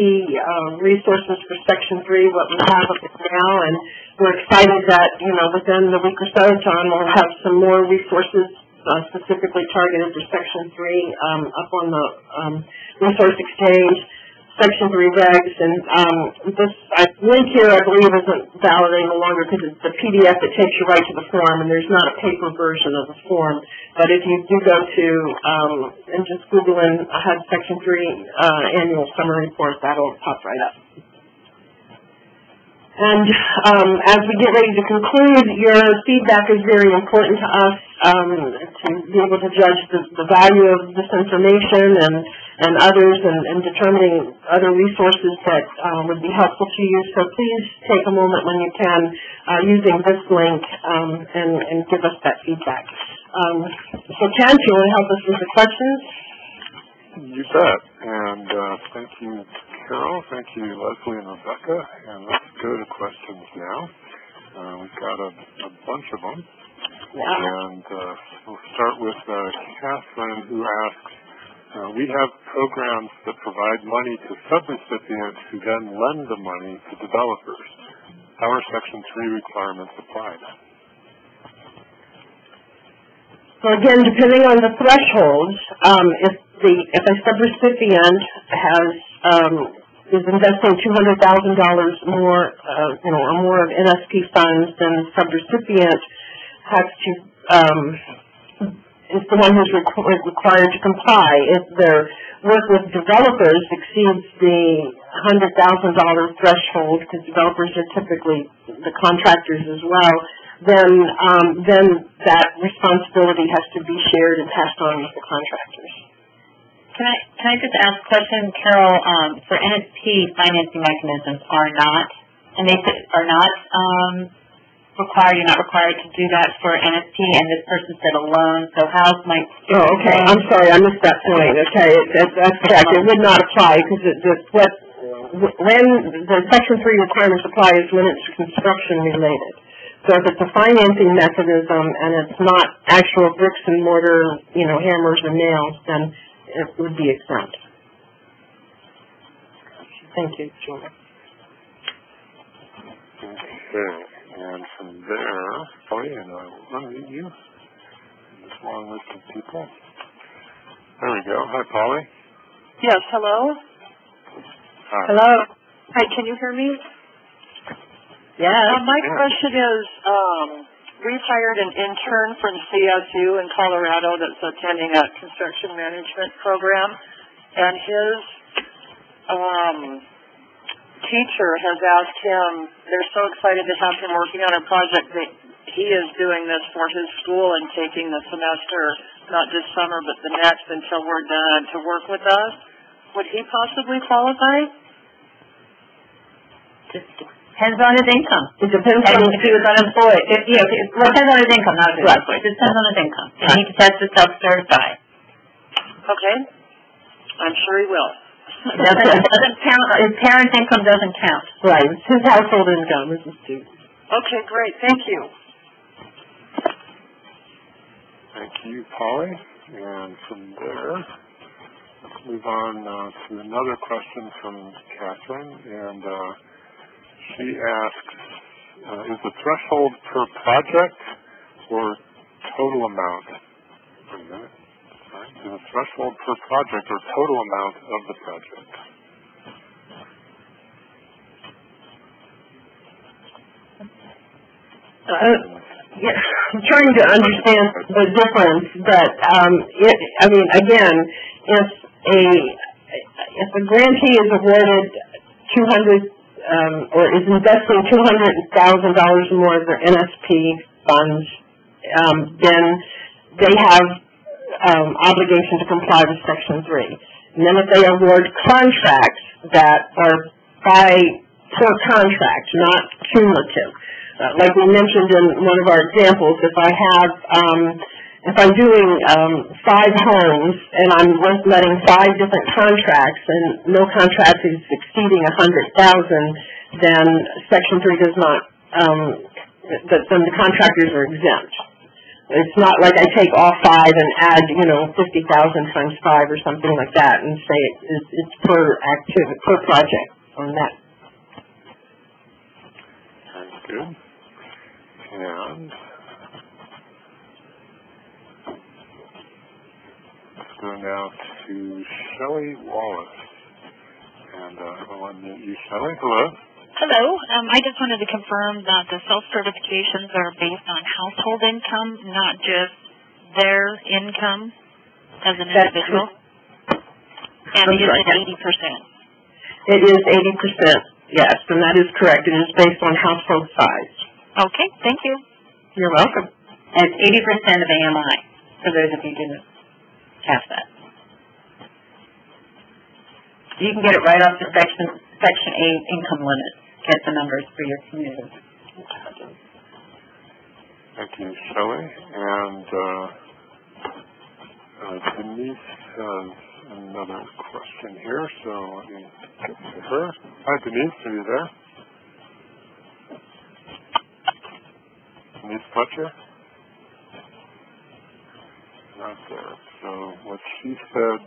Speaker 3: resources for Section 3, what we have up now, and we're excited that, within the week or so, John will have some more resources specifically targeted for Section 3 up on the Resource Exchange, Section 3 regs, and this link here, I believe, isn't valid any longer because it's the PDF that takes you right to the form, and there's not a paper version of the form. But if you do go to and just Google in HUD Section 3 Annual Summary Report, that'll pop right up. And as we get ready to conclude, your feedback is very important to us to be able to judge the value of this information and others and determining other resources that would be helpful to you. So please take a moment when you can using this link and give us that feedback. So Ken, do you want to help us with the questions?
Speaker 1: You bet. And thank you, Carol. Thank you, Leslie and Rebecca. And let's go to questions now. We've got a bunch of them.
Speaker 3: Yeah.
Speaker 1: And we'll start with Catherine, who asks, we have programs that provide money to subrecipients who then lend the money to developers. How are Section 3 requirements applied?
Speaker 3: So again, depending on the thresholds, if a subrecipient is investing $200,000 more, or more of NSP funds, then the subrecipient has to is the one who's required to comply. If their work with developers exceeds the $100,000 threshold, because developers are typically the contractors as well, then that responsibility has to be shared and passed on with the contractors.
Speaker 5: Can I just ask a question, Carol? For NSP, financing mechanisms are not required. You're not required to do that for NSP, and this person said a loan. So how might?
Speaker 3: Oh, okay. I'm sorry, I missed that point. Okay, that's correct. It would not apply because when the Section 3 requirements apply is when it's construction related. So if it's a financing mechanism and it's not actual bricks and mortar, hammers and nails, then it would be exempt. Thank you, Julie.
Speaker 1: Okay, and from there, Polly, and I will unmute you. This long list of people. There we go. Hi, Polly.
Speaker 13: Yes, hello?
Speaker 1: Hi.
Speaker 3: Hello.
Speaker 13: Hi, can you hear me?
Speaker 3: Yeah.
Speaker 13: My question is, we've hired an intern from CSU in Colorado that's attending a construction management program, and his teacher has asked him, they're so excited to have him working on a project that he is doing this for his school and taking the semester, not this summer, but the next until we're done, to work with us. Would he possibly qualify?
Speaker 5: Just depends on his income.
Speaker 3: It depends on
Speaker 5: if he was unemployed. It depends on his income, not if he was unemployed. It depends on his income. And he just has to self-certify.
Speaker 13: Okay. I'm sure he will.
Speaker 5: It doesn't count. His parents' income doesn't count.
Speaker 3: Right. It's his household income. This is too.
Speaker 13: Okay, great. Thank you.
Speaker 1: Thank you, Polly. And from there, move on to another question from Catherine, and she asks, is the threshold per project or total amount? Wait a minute. Sorry. Is the threshold per project or total amount of the project?
Speaker 3: Yeah, I'm trying to understand the difference, but again, if a grantee is awarded or is investing $200,000 more of their NSP funds, then they have obligation to comply with Section 3. And then if they award contracts that are per contract, not cumulative. Like we mentioned in one of our examples, if I'm doing 5 homes and I'm letting 5 different contracts and no contract is exceeding $100,000, then Section 3 does not. Then the contractors are exempt. It's not like I take all 5 and add 50,000 times 5 or something like that and say it's per project on that.
Speaker 1: Sounds good. And let's go now to Shelley Wallace. And I'll unmute you, Shelley. Hello.
Speaker 14: Hello. I just wanted to confirm that the self-certifications are based on household income, not just their income as an individual. And it is 80%.
Speaker 3: It is 80%, yes, and that is correct. It is based on household size.
Speaker 14: Okay, thank you.
Speaker 3: You're welcome.
Speaker 5: And it's 80% of AMI, for those of you who didn't catch that. You can get it right off the Section 8 income limit. Get the numbers for your community.
Speaker 1: Thank you, Shelley. And Denise has another question here, so let me get to her. Hi, Denise, are you there? Denise Fletcher? Not there. So what she said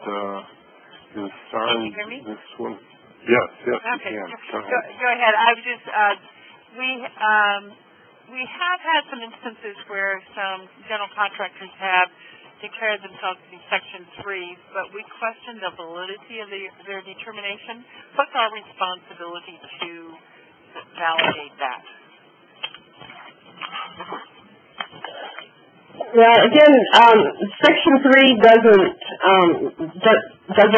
Speaker 1: is, sorry,
Speaker 4: can you hear me?
Speaker 1: This was, yes,
Speaker 4: okay.
Speaker 1: you can.
Speaker 4: Go ahead. I was just, we have had some instances where some general contractors have declared themselves to be Section 3, but we question the validity of their determination. What's our responsibility to validate that?
Speaker 3: Well, again, Section 3 doesn't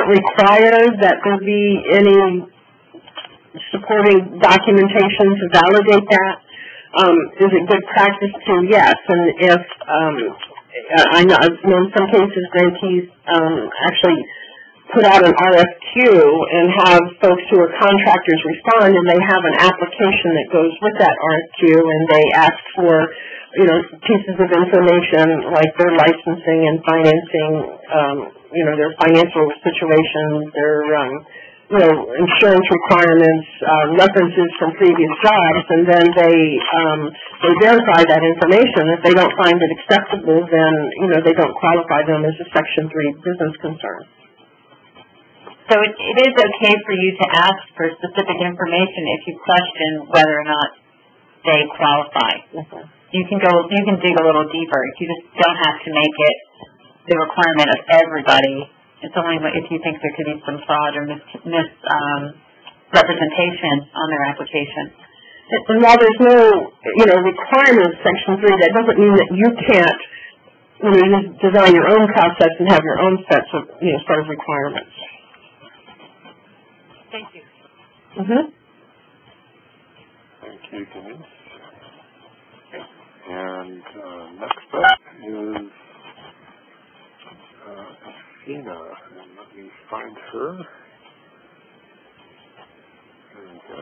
Speaker 3: require that there be any supporting documentation to validate that. Is it good practice to? Yes, and if I've known some cases grantees actually put out an RFQ and have folks who are contractors respond, and they have an application that goes with that RFQ, and they ask for, pieces of information like their licensing and financing, their financial situation, their, insurance requirements, references from previous jobs, and then they verify that information. If they don't find it acceptable, then, they don't qualify them as a Section 3 business concern.
Speaker 5: So it is okay for you to ask for specific information if you question whether or not they qualify.
Speaker 3: Mm-hmm.
Speaker 5: You can dig a little deeper. You just don't have to make it the requirement of everybody. It's only if you think there could be some fraud or misrepresentation on their application.
Speaker 3: And while there's no, requirement of Section 3, that doesn't mean that you can't, design your own process and have your own set of requirements.
Speaker 4: Thank you.
Speaker 3: Mm-hmm.
Speaker 1: Thank you, Denise. And next up is Athena. And let me find her. There we go.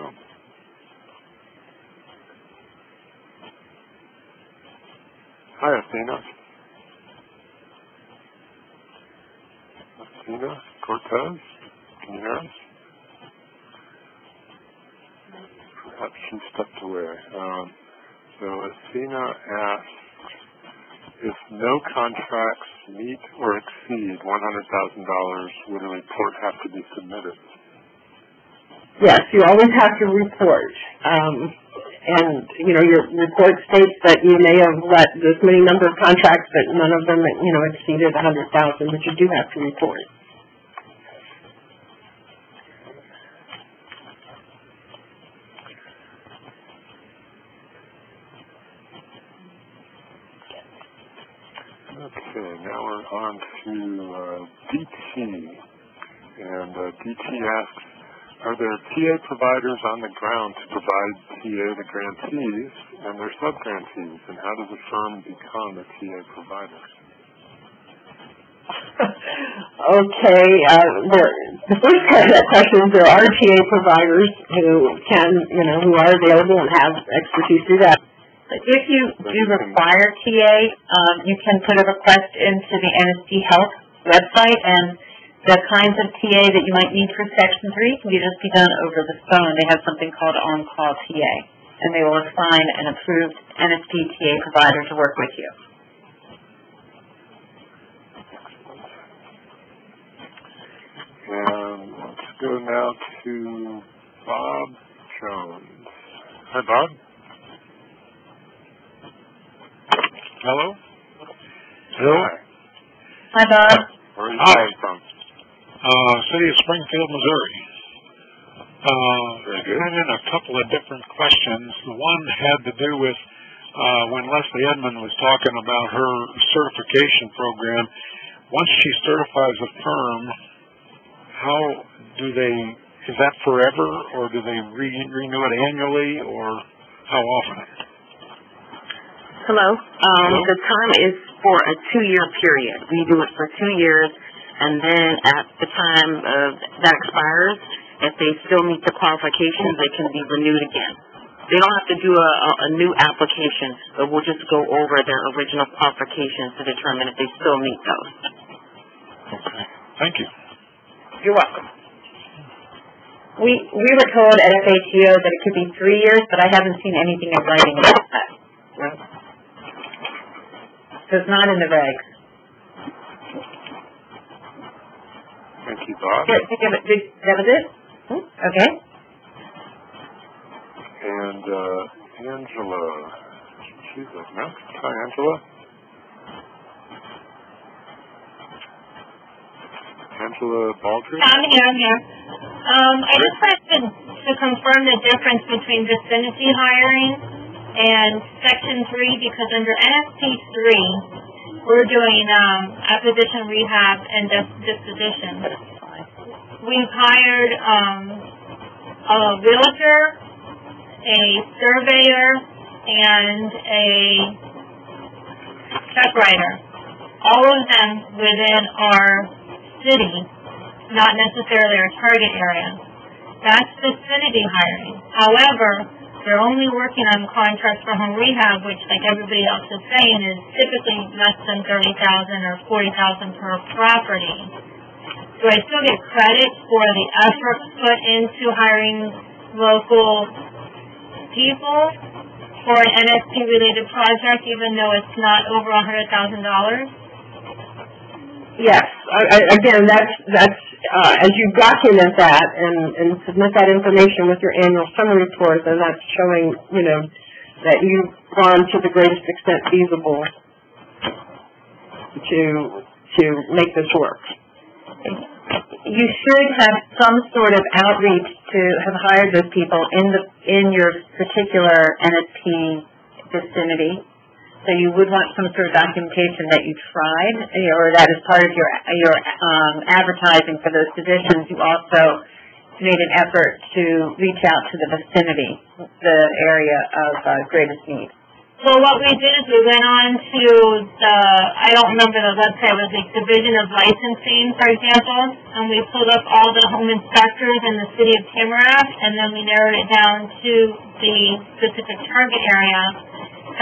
Speaker 1: Hi, Athena. Athena Cortez, can you hear us? Perhaps she stepped away. So Athena asks, if no contracts meet or exceed $100,000, would a report have to be submitted?
Speaker 3: Yes, you always have to report. And, you know, your report states that you may have let this many number of contracts, but none of them, you know, exceeded $100,000, but you do have to report.
Speaker 1: Okay, now we're on to DT. And DT asks, are there TA providers on the ground to provide TA to grantees and their sub-grantees? And how does a firm become a TA provider?
Speaker 3: Okay, the first part of that question is there are TA providers who can, you know, who are available and have expertise to do that.
Speaker 5: If you do require TA, you can put a request into the NSP Health website, and the kinds of TA that you might need for Section 3 can just be done over the phone. They have something called on-call TA, and they will assign an approved NSP TA provider to work with you.
Speaker 1: And let's go now to Bob Jones. Hi, Bob. Hello?
Speaker 15: Hello?
Speaker 5: Hi, Bob.
Speaker 1: Where are you calling from?
Speaker 15: City of Springfield, Missouri.
Speaker 1: Very good.
Speaker 15: I had in a couple of different questions. The one had to do with when Leslie Edmond was talking about her certification program. Once she certifies a firm, how do they, is that forever, or do they renew it annually, or how often?
Speaker 11: Hello. The term is for a 2-year period. We do it for 2 years, and then at the time that expires, if they still meet the qualifications, they can be renewed again. They don't have to do a new application, but we'll just go over their original qualifications to determine if they still meet those.
Speaker 15: Okay. Thank you.
Speaker 11: You're welcome.
Speaker 5: We were told at FATO that it could be 3 years, but I haven't seen anything in writing about that. So it's not in the regs.
Speaker 1: Thank you, Bob.
Speaker 5: That was it? Okay.
Speaker 1: And Angela. She's up next. Hi, Angela. Angela Baldry?
Speaker 16: I'm here. I just wanted to confirm the difference between vicinity hiring and Section 3, because under NSP3, we're doing acquisition, rehab, and disposition. We've hired a realtor, a surveyor, and a check writer. All of them within our city, not necessarily our target area. That's vicinity hiring. However, they're only working on contracts for home rehab, which, like everybody else is saying, is typically less than $30,000 or $40,000 per property. Do I still get credit for the effort put into hiring local people for an NSP-related project, even though it's not over $100,000?
Speaker 3: Yes. Again, that's as you document that and submit that information with your annual summary report, then that's showing, you know, that you've gone to the greatest extent feasible to make this work.
Speaker 5: You should have some sort of outreach to have hired those people in your particular NSP vicinity. So you would want some sort of documentation that you tried, or that is part of your advertising for those positions. You also made an effort to reach out to the vicinity, the area of greatest need.
Speaker 16: So what we did is we went on to I don't remember the website, it was like Division of Licensing, for example, and we pulled up all the home inspectors in the city of Tamarack, and then we narrowed it down to the specific target area,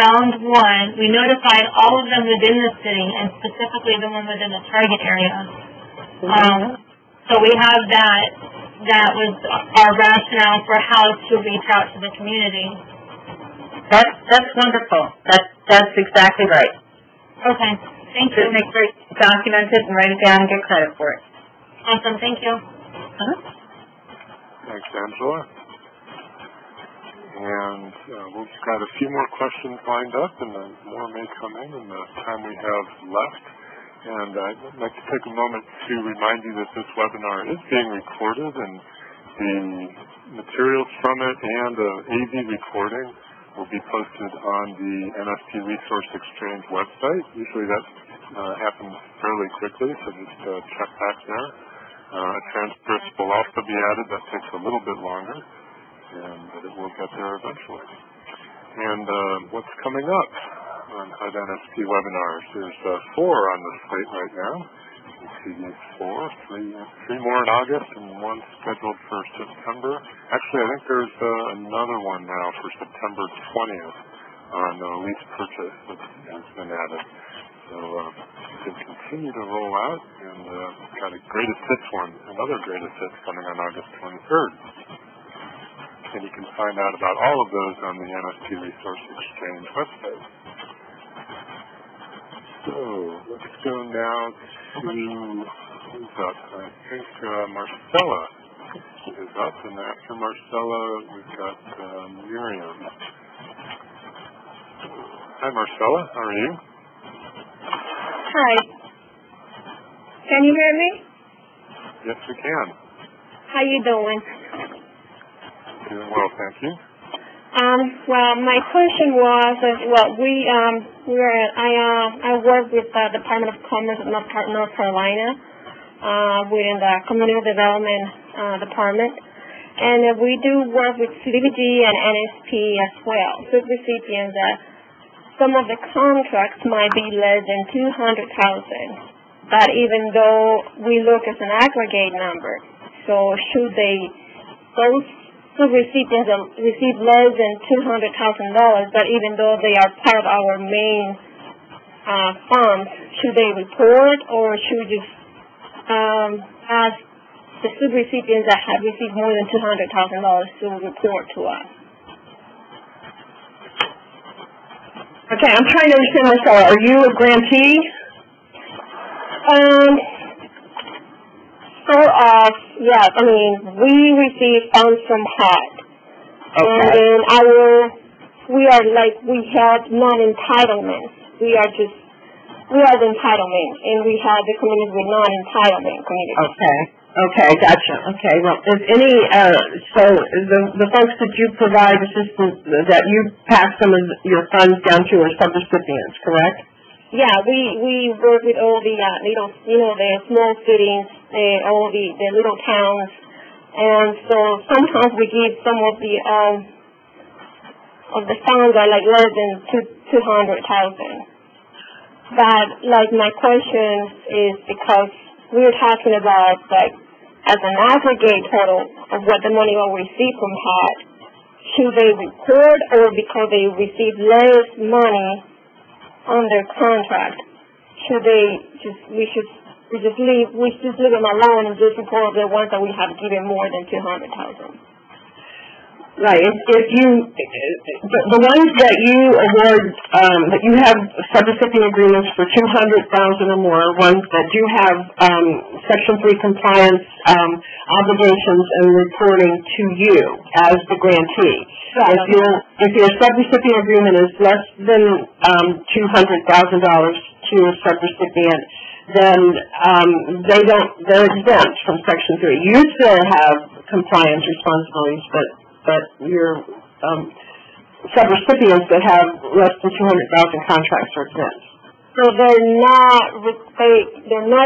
Speaker 16: found one, we notified all of them within the city, and specifically the one within the target area. So we have that was our rationale for how to reach out to the community.
Speaker 5: That's wonderful. That's exactly right.
Speaker 16: Okay. Thank you.
Speaker 5: Just make sure you document it and write it down and get credit for it.
Speaker 16: Awesome. Thank you.
Speaker 1: Thanks, Angela. And we've got a few more questions lined up, and more may come in the time we have left. And I'd like to take a moment to remind you that this webinar is being recorded, and the materials from it and the AV recording will be posted on the NSP Resource Exchange website. Usually that happens fairly quickly, so just check back there. A transcript will also be added. That takes a little bit longer, but it will get there eventually. And what's coming up on HUD NSP webinars? There's 4 on the slate right now. You can see these 4, 3 more in August, and 1 scheduled for September. Actually, I think there's another one now for September 20th on lease purchase that has been added. So you can continue to roll out, and got a greatest hits one, another greatest hits coming on August 23rd. And you can find out about all of those on the NSP Resource Exchange website. So let's go now to, who's up? I think Marcella is up, and after Marcella, we've got Miriam. Hi, Marcella. How are you?
Speaker 17: Hi. Can you hear me?
Speaker 1: Yes, we can.
Speaker 17: How you doing?
Speaker 1: Doing well, thank you.
Speaker 17: Well, my question was, I work with the Department of Commerce of North Carolina within the Community Development Department, and we do work with CDBG and NSP as well. Recipients that some of the contracts might be less than $200,000, but even though we look at an aggregate number, so should those recipients that receive less than $200,000, but even though they are part of our main funds, should they report, or should we just ask the subrecipients that have received more than $200,000 to report to us?
Speaker 3: Okay, I'm trying to understand, Marcella. Are you a grantee?
Speaker 17: Sort of, yes. I mean, we receive funds from HUD.
Speaker 3: Okay.
Speaker 17: And we have non-entitlements. We are the entitlement, and we have the communities with non-entitlement communities.
Speaker 3: Okay, gotcha. Okay, well, if any, so the folks that you provide assistance, that you pass some of your funds down to are subrecipients, correct?
Speaker 17: Yeah, we work with all the little, the small cities, all the little towns, and so sometimes we give some of the funds are like less than $200,000. But like my question is because we're talking about like as an aggregate total of what the money will receive from HUD, should they report, or because they receive less money on their contract, we just leave them alone and just report the ones that we have given more than $200,000?
Speaker 3: Right. If you, the ones that you award, that you have subrecipient agreements for $200,000 or more, ones that do have Section 3 compliance obligations and reporting to you as the grantee. Right. If your subrecipient agreement is less than $200,000 to a subrecipient, then they're exempt from Section 3. You still have compliance responsibilities, but your subrecipients that have less than 200,000 contracts are exempt.
Speaker 17: So they're not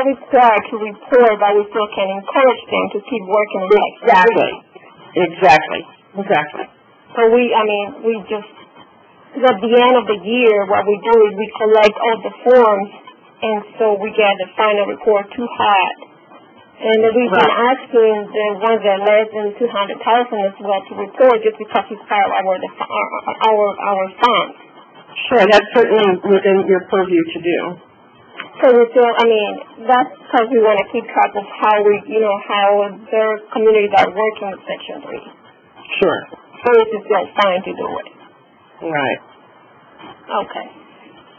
Speaker 17: required to report, but we still can encourage them to keep working.
Speaker 3: Exactly.
Speaker 17: So we just, at the end of the year, what we do is we collect all the forms, and so we get the final report to HUD. And we've been asking the ones that are less than 200,000 as well to report, just because it's part of our funds.
Speaker 3: Sure, that's certainly within your purview to do.
Speaker 17: So we still, that's because we want to keep track of how how their communities are working with Section 3.
Speaker 3: Sure.
Speaker 17: So it's still fine to do it.
Speaker 3: Right.
Speaker 17: Okay.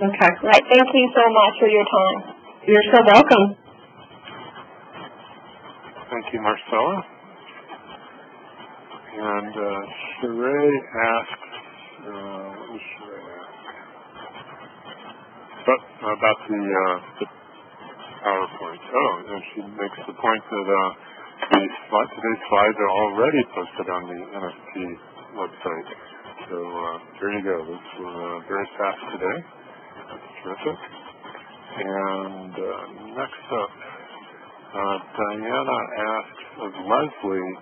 Speaker 3: Okay.
Speaker 17: Right. Thank you so much for your time.
Speaker 3: You're so welcome.
Speaker 1: Thank you, Marcella. And Sheree asked, what was Sheree asked? About the PowerPoint. Oh, and she makes the point that today's slides are already posted on the NSP website. So there you go. This was very fast today. That's terrific. And next up, Diana asks of Leslie,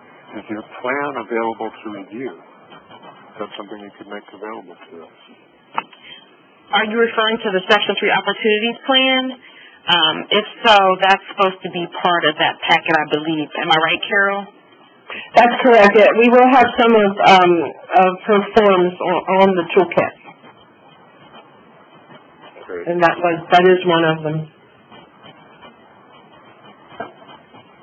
Speaker 1: is your plan available to review? Is that something you could make available to us?
Speaker 11: Are you referring to the Section 3 Opportunities Plan? If so, that's supposed to be part of that packet, I believe. Am I right, Carol?
Speaker 3: That's correct. Yeah, we will have some of her forms on the toolkit.
Speaker 1: Great.
Speaker 3: And that is one of them.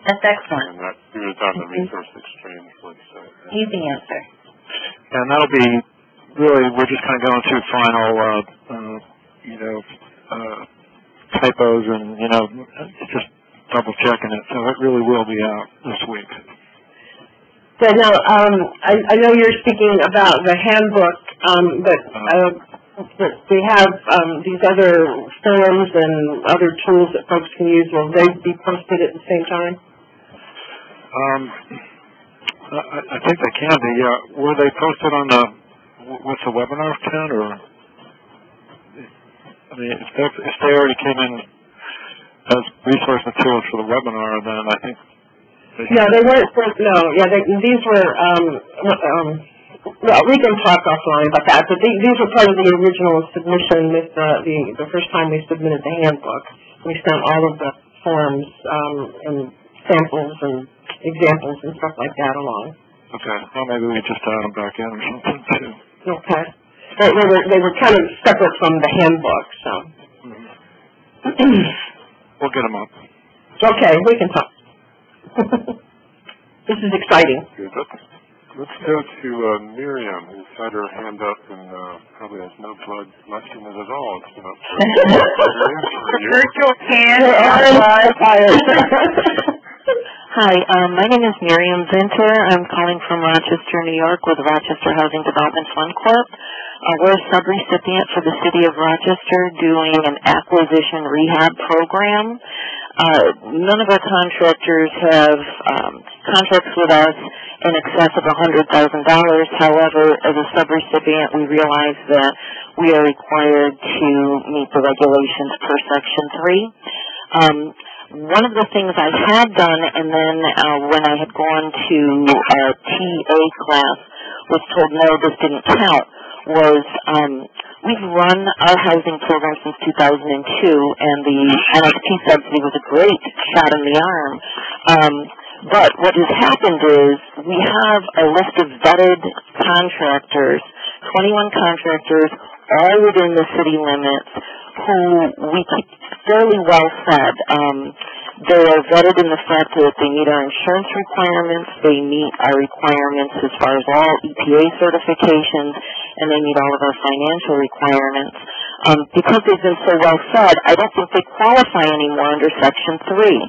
Speaker 5: That's excellent.
Speaker 1: And that is on the Resource Exchange website.
Speaker 5: Easy answer.
Speaker 2: And that'll be really, we're just kind of going through final, typos and, just double checking it. So it really will be out this week.
Speaker 3: So now, I know you're speaking about the handbook, but we have these other forms and other tools that folks can use. Will they be posted at the same time?
Speaker 2: I think they can be. Were they posted on what's the webinar tent, or? I mean, if they already came in as resource materials for the webinar, then I think.
Speaker 3: They weren't. No, these were. Well, we can talk offline about that. But these were part of the original submission with the first time we submitted the handbook. We sent all of the forms and samples and examples and stuff like that along.
Speaker 2: Okay. Well, maybe we just add them back in or something too.
Speaker 3: Okay. They were kind of separate from the handbook, so.
Speaker 2: We'll get them up.
Speaker 3: Okay, we can talk. This is exciting.
Speaker 1: Good. Let's go to Miriam, who's had her hand up and probably has no blood left in it at all. It's been up for
Speaker 5: virtual hand.
Speaker 18: Hi, my name is Miriam Zinter. I'm calling from Rochester, New York with Rochester Housing Development Fund Corp. We're a subrecipient for the City of Rochester doing an acquisition rehab program. None of our contractors have contracts with us in excess of $100,000. However, as a subrecipient, we realize that we are required to meet the regulations per Section 3. One of the things I had done, and then when I had gone to a TA class, was told no, this didn't count, was we've run our housing program since 2002, and the NSP subsidy was a great shot in the arm. But what has happened is we have a list of vetted contractors, 21 contractors, all within the city limits, who we keep fairly well fed. They are vetted in the fact that they meet our insurance requirements, they meet our requirements as far as all EPA certifications, and they meet all of our financial requirements. Because they've been so well fed, I don't think they qualify anymore under Section 3.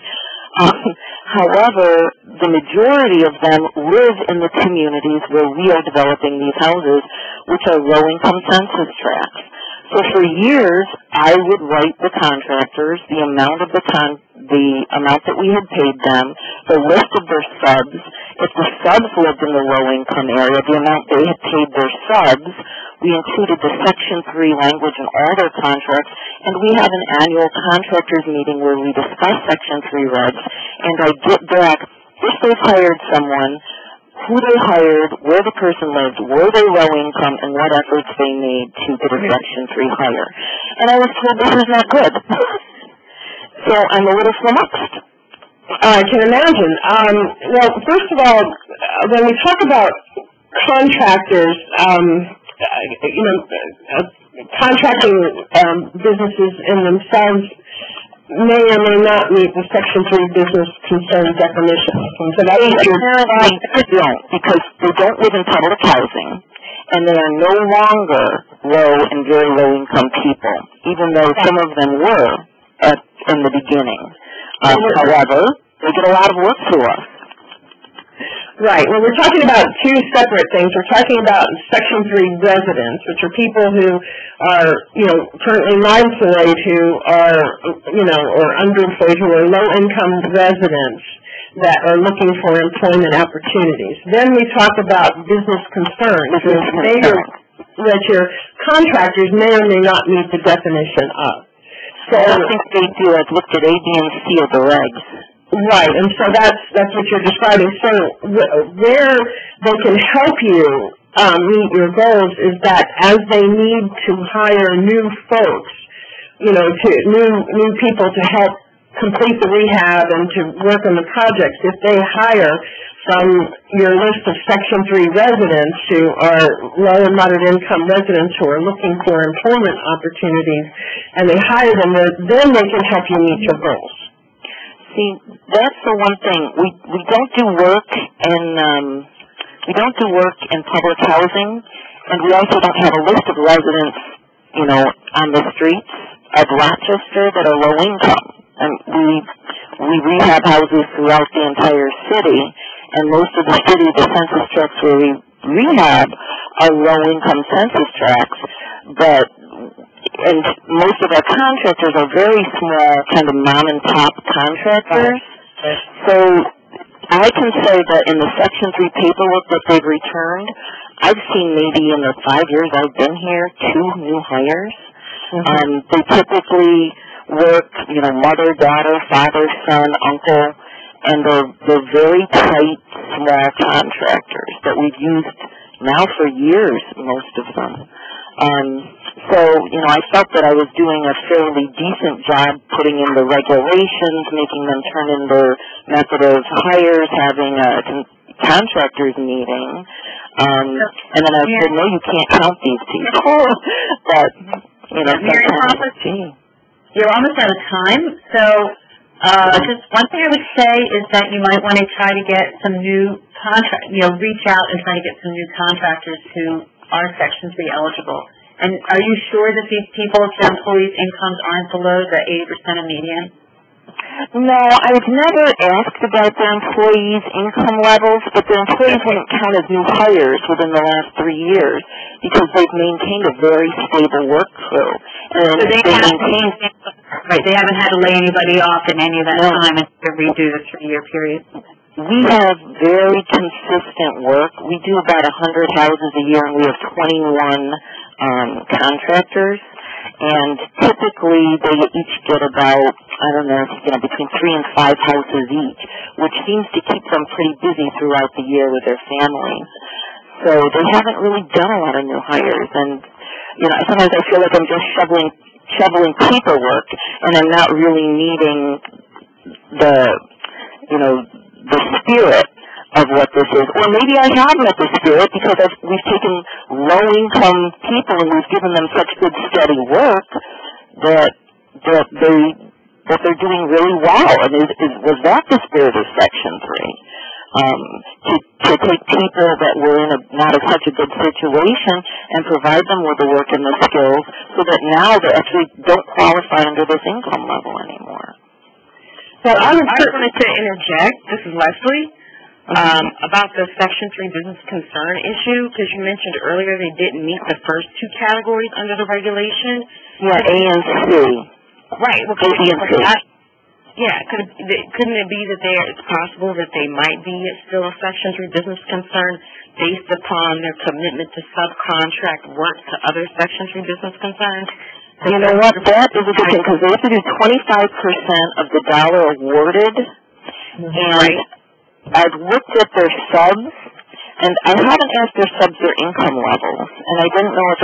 Speaker 18: However, the majority of them live in the communities where we are developing these houses, which are low-income census tracts. So for years, I would write the contractors the amount that we had paid them, the list of their subs. If the subs lived in the low-income area, the amount they had paid their subs. We included the Section 3 language in all their contracts, and we have an annual contractors meeting where we discuss Section 3 regs, and I get back if they've hired someone, who they hired, where the person lived, were they low income, and what efforts they made to get a Section 3 hire. And I was told this is not good. So I'm a little flummoxed.
Speaker 3: I can imagine. Well, first of all, when we talk about contractors, contracting businesses in themselves may or may not meet the Section 3 business concern definition. So that is
Speaker 18: apparently they don't, because they don't live in public housing, and they are no longer
Speaker 6: low and very low-income people, even though some of them were in the beginning. However, they get a lot of work through us.
Speaker 3: Right. Well, we're talking about two separate things. We're talking about Section 3 residents, which are people who are, currently not employed, who are, or underemployed, who are low-income residents that are looking for employment opportunities. Then we talk about business concerns, which your contractors may or may not meet the definition of. So,
Speaker 6: I don't think they do. I've looked at A, B, and C of the regs.
Speaker 3: Right, and so that's what you're describing. So where they can help you meet your goals is that as they need to hire new folks, new people to help complete the rehab and to work on the projects, if they hire from your list of Section 3 residents who are low and moderate income residents who are looking for employment opportunities, and they hire them, then they can help you meet your goals.
Speaker 6: See, that's the one thing. We don't do work in public housing, and we also don't have a list of residents, on the streets of Rochester that are low income. And we rehab houses throughout the entire city, and most of the census tracts where we rehab are low income census tracts, and most of our contractors are very small, kind of mom-and-pop contractors. So I can say that in the Section 3 paperwork that they've returned, I've seen maybe in the 5 years I've been here 2 new hires. They typically work, mother, daughter, father, son, uncle, and they're very tight, small contractors that we've used now for years, most of them. So, I felt that I was doing a fairly decent job putting in the regulations, making them turn in their method of hires, having a contractors meeting. And then I said, no, you can't count these people. But,
Speaker 5: you're almost out of time. So, just one thing I would say is that you might want to try to get some new reach out and try to get some new contractors who are Section 3 eligible. And are you sure that these people, their employees' incomes aren't below the 80% of median?
Speaker 6: No, I've never asked about their employees' income levels, but their employees wouldn't count as new hires within the last 3 years because they've maintained a very stable work crew. And
Speaker 5: so they haven't had to lay anybody off in any of that time and to redo the 3-year period?
Speaker 6: We have very consistent work. We do about 100 houses a year, and we have 21 contractors. And typically, they each get about, between 3 and 5 houses each, which seems to keep them pretty busy throughout the year with their families. So they haven't really done a lot of new hires. And, sometimes I feel like I'm just shoveling paperwork, and I'm not really meeting the spirit of what this is. Or maybe I have met the spirit because we've taken low-income people and we've given them such good, steady work that they're doing really well. And was that the spirit of Section 3? To take people that were in not such a good situation and provide them with the work and the skills so that now they actually don't qualify under this income level anymore.
Speaker 11: So I wanted to interject. This is Leslie. About the Section 3 business concern issue, because you mentioned earlier they didn't meet the first 2 categories under the regulation.
Speaker 6: Yeah, A and C.
Speaker 11: Right. Well, couldn't it be that it's possible that they might be still a Section 3 business concern based upon their commitment to subcontract work to other Section 3 business concerns?
Speaker 6: You know what? That is a good thing, because they have to do 25% of the dollar awarded, and I've looked at their subs, and I haven't asked their subs their income levels, and I didn't know if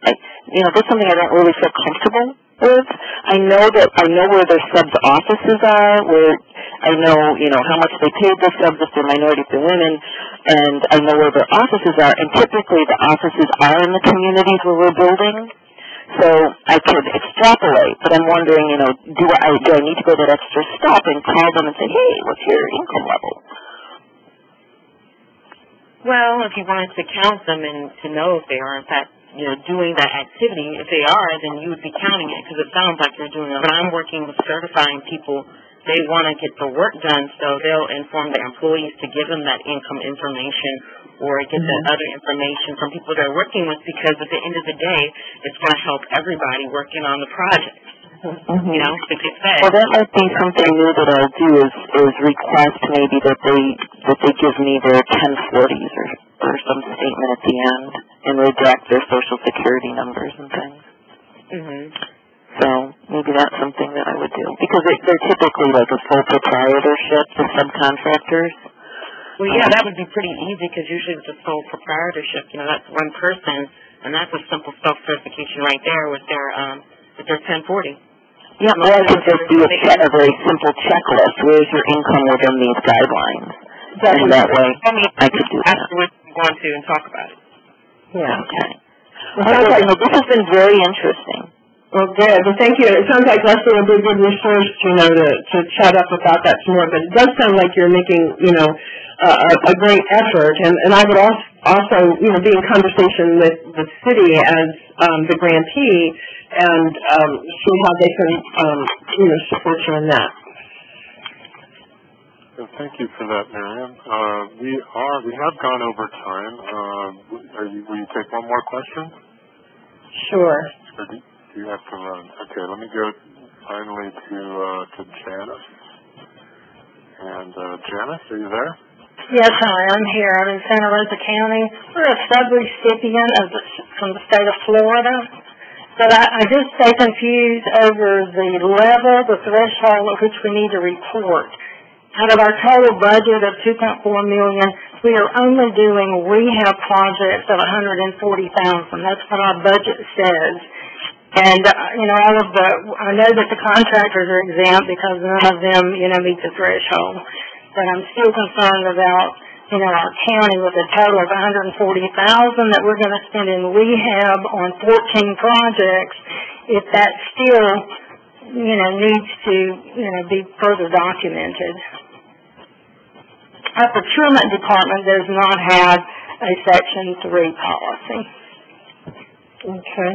Speaker 6: that's something I don't really feel comfortable with. I know where their subs offices are, where I know, how much they paid their subs if they're minority, if they're women, and I know where their offices are, and typically the offices are in the communities where we're building. So I could extrapolate, but I'm wondering, do I need to go that extra step and call them and say, hey, what's your income level?
Speaker 11: Well, if you wanted to count them and to know if they are in fact doing that activity. If they are, then you would be counting it because it sounds like you're doing it. When I'm working with certifying people, they want to get the work done, so they'll inform their employees to give them that income information or get that other information from people they're working with, because at the end of the day, it's going to help everybody working on the project. You know, to get fed.
Speaker 18: Well, that might be something new that I'll do is request maybe that they give me their 1040s or some statement at the end and redact their social security numbers and things. So maybe that's something that I would do, because they're typically like a sole proprietorship to subcontractors.
Speaker 11: Well, yeah, that would be pretty easy because usually with a sole proprietorship, that's one person, and that's a simple self-certification right there with their 1040.
Speaker 18: Yeah, or I could just do a very simple checklist. Where's your income within these guidelines? And that way, I could do that.
Speaker 11: Afterwards, we want to and talk about it.
Speaker 18: Yeah. Okay. Well, this has been very interesting.
Speaker 3: Well, good. Well, thank you. It sounds like Leslie will be a good resource, to chat up about that some more. But it does sound like you're making, a great effort. And I would also, be in conversation with the city as the grantee and see how they can, support you in that.
Speaker 1: So thank you for that, Miriam. We have gone over time. Will you take one more question?
Speaker 3: Sure.
Speaker 1: Or do you have to run? Okay, let me go finally to Janice. And Janice, are you there?
Speaker 19: Yes, hi, I'm here. I'm in Santa Rosa County. We're a sub-recipient from the state of Florida. But I just stay confused over the level, the threshold at which we need to report. Out of our total budget of $2.4 million, we are only doing rehab projects of $140,000. That's what our budget says. And, I know that the contractors are exempt because none of them, meet the threshold. But I'm still concerned about, our county with a total of $140,000 that we're going to spend in rehab on 14 projects, if that still, needs to, be further documented. Our procurement department does not have a Section 3 policy.
Speaker 3: Okay.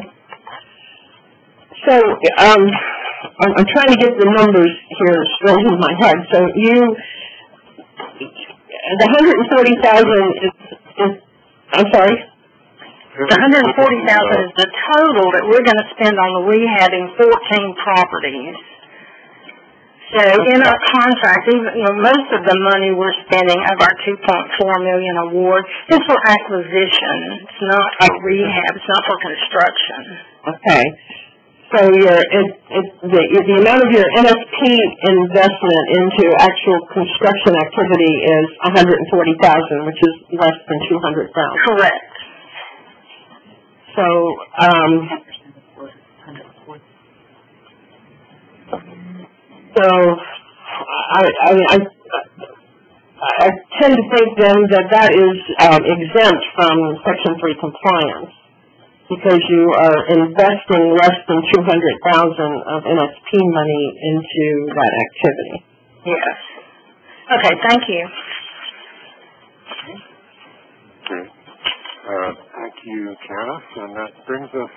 Speaker 3: So, I'm trying to get the numbers here straight in my head. So the $140,000 is, I'm sorry?
Speaker 19: The $140,000 is the total that we're going to spend on rehabbing 14 properties. So in our contract, most of the money we're spending of our $2.4 million award is for acquisition. It's not for rehab. It's not for construction.
Speaker 3: Okay. So the amount of your NSP investment into actual construction activity is $140,000, which is less than $200,000.
Speaker 19: Correct.
Speaker 3: So I tend to think then that is exempt from Section 3 compliance, because you are investing less than $200,000 of NSP money into that activity.
Speaker 19: Yes. Okay, thank you.
Speaker 1: Great. Thank you, Janice. And that brings us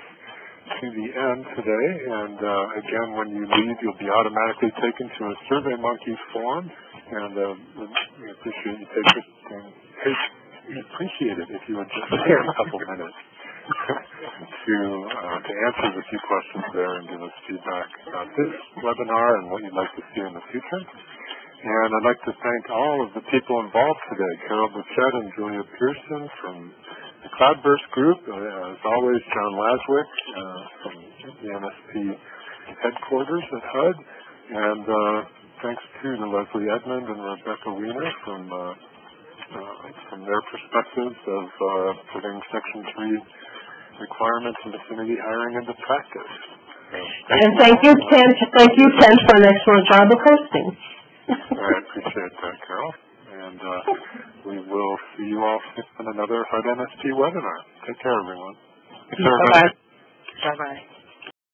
Speaker 1: to the end today. And again, when you leave, you'll be automatically taken to a SurveyMonkey form. And we appreciate you taking it. We appreciate it if you would just take a couple minutes to answer the few questions there and give us feedback about this webinar and what you'd like to see in the future. And I'd like to thank all of the people involved today, Carol Bouchette and Julia Pearson from the Cloudburst Group, as always, John Laswick from the NSP headquarters at HUD, and thanks to Leslie Edmond and Rebecca Wiener from their perspectives of putting Section 3 requirements and vicinity hiring into practice.
Speaker 3: And thank you, Ken, for an excellent job of hosting.
Speaker 1: I appreciate that, Carol. And we will see you all soon on another HUD NSP webinar. Take care, everyone.
Speaker 3: Bye-bye.
Speaker 11: Bye-bye.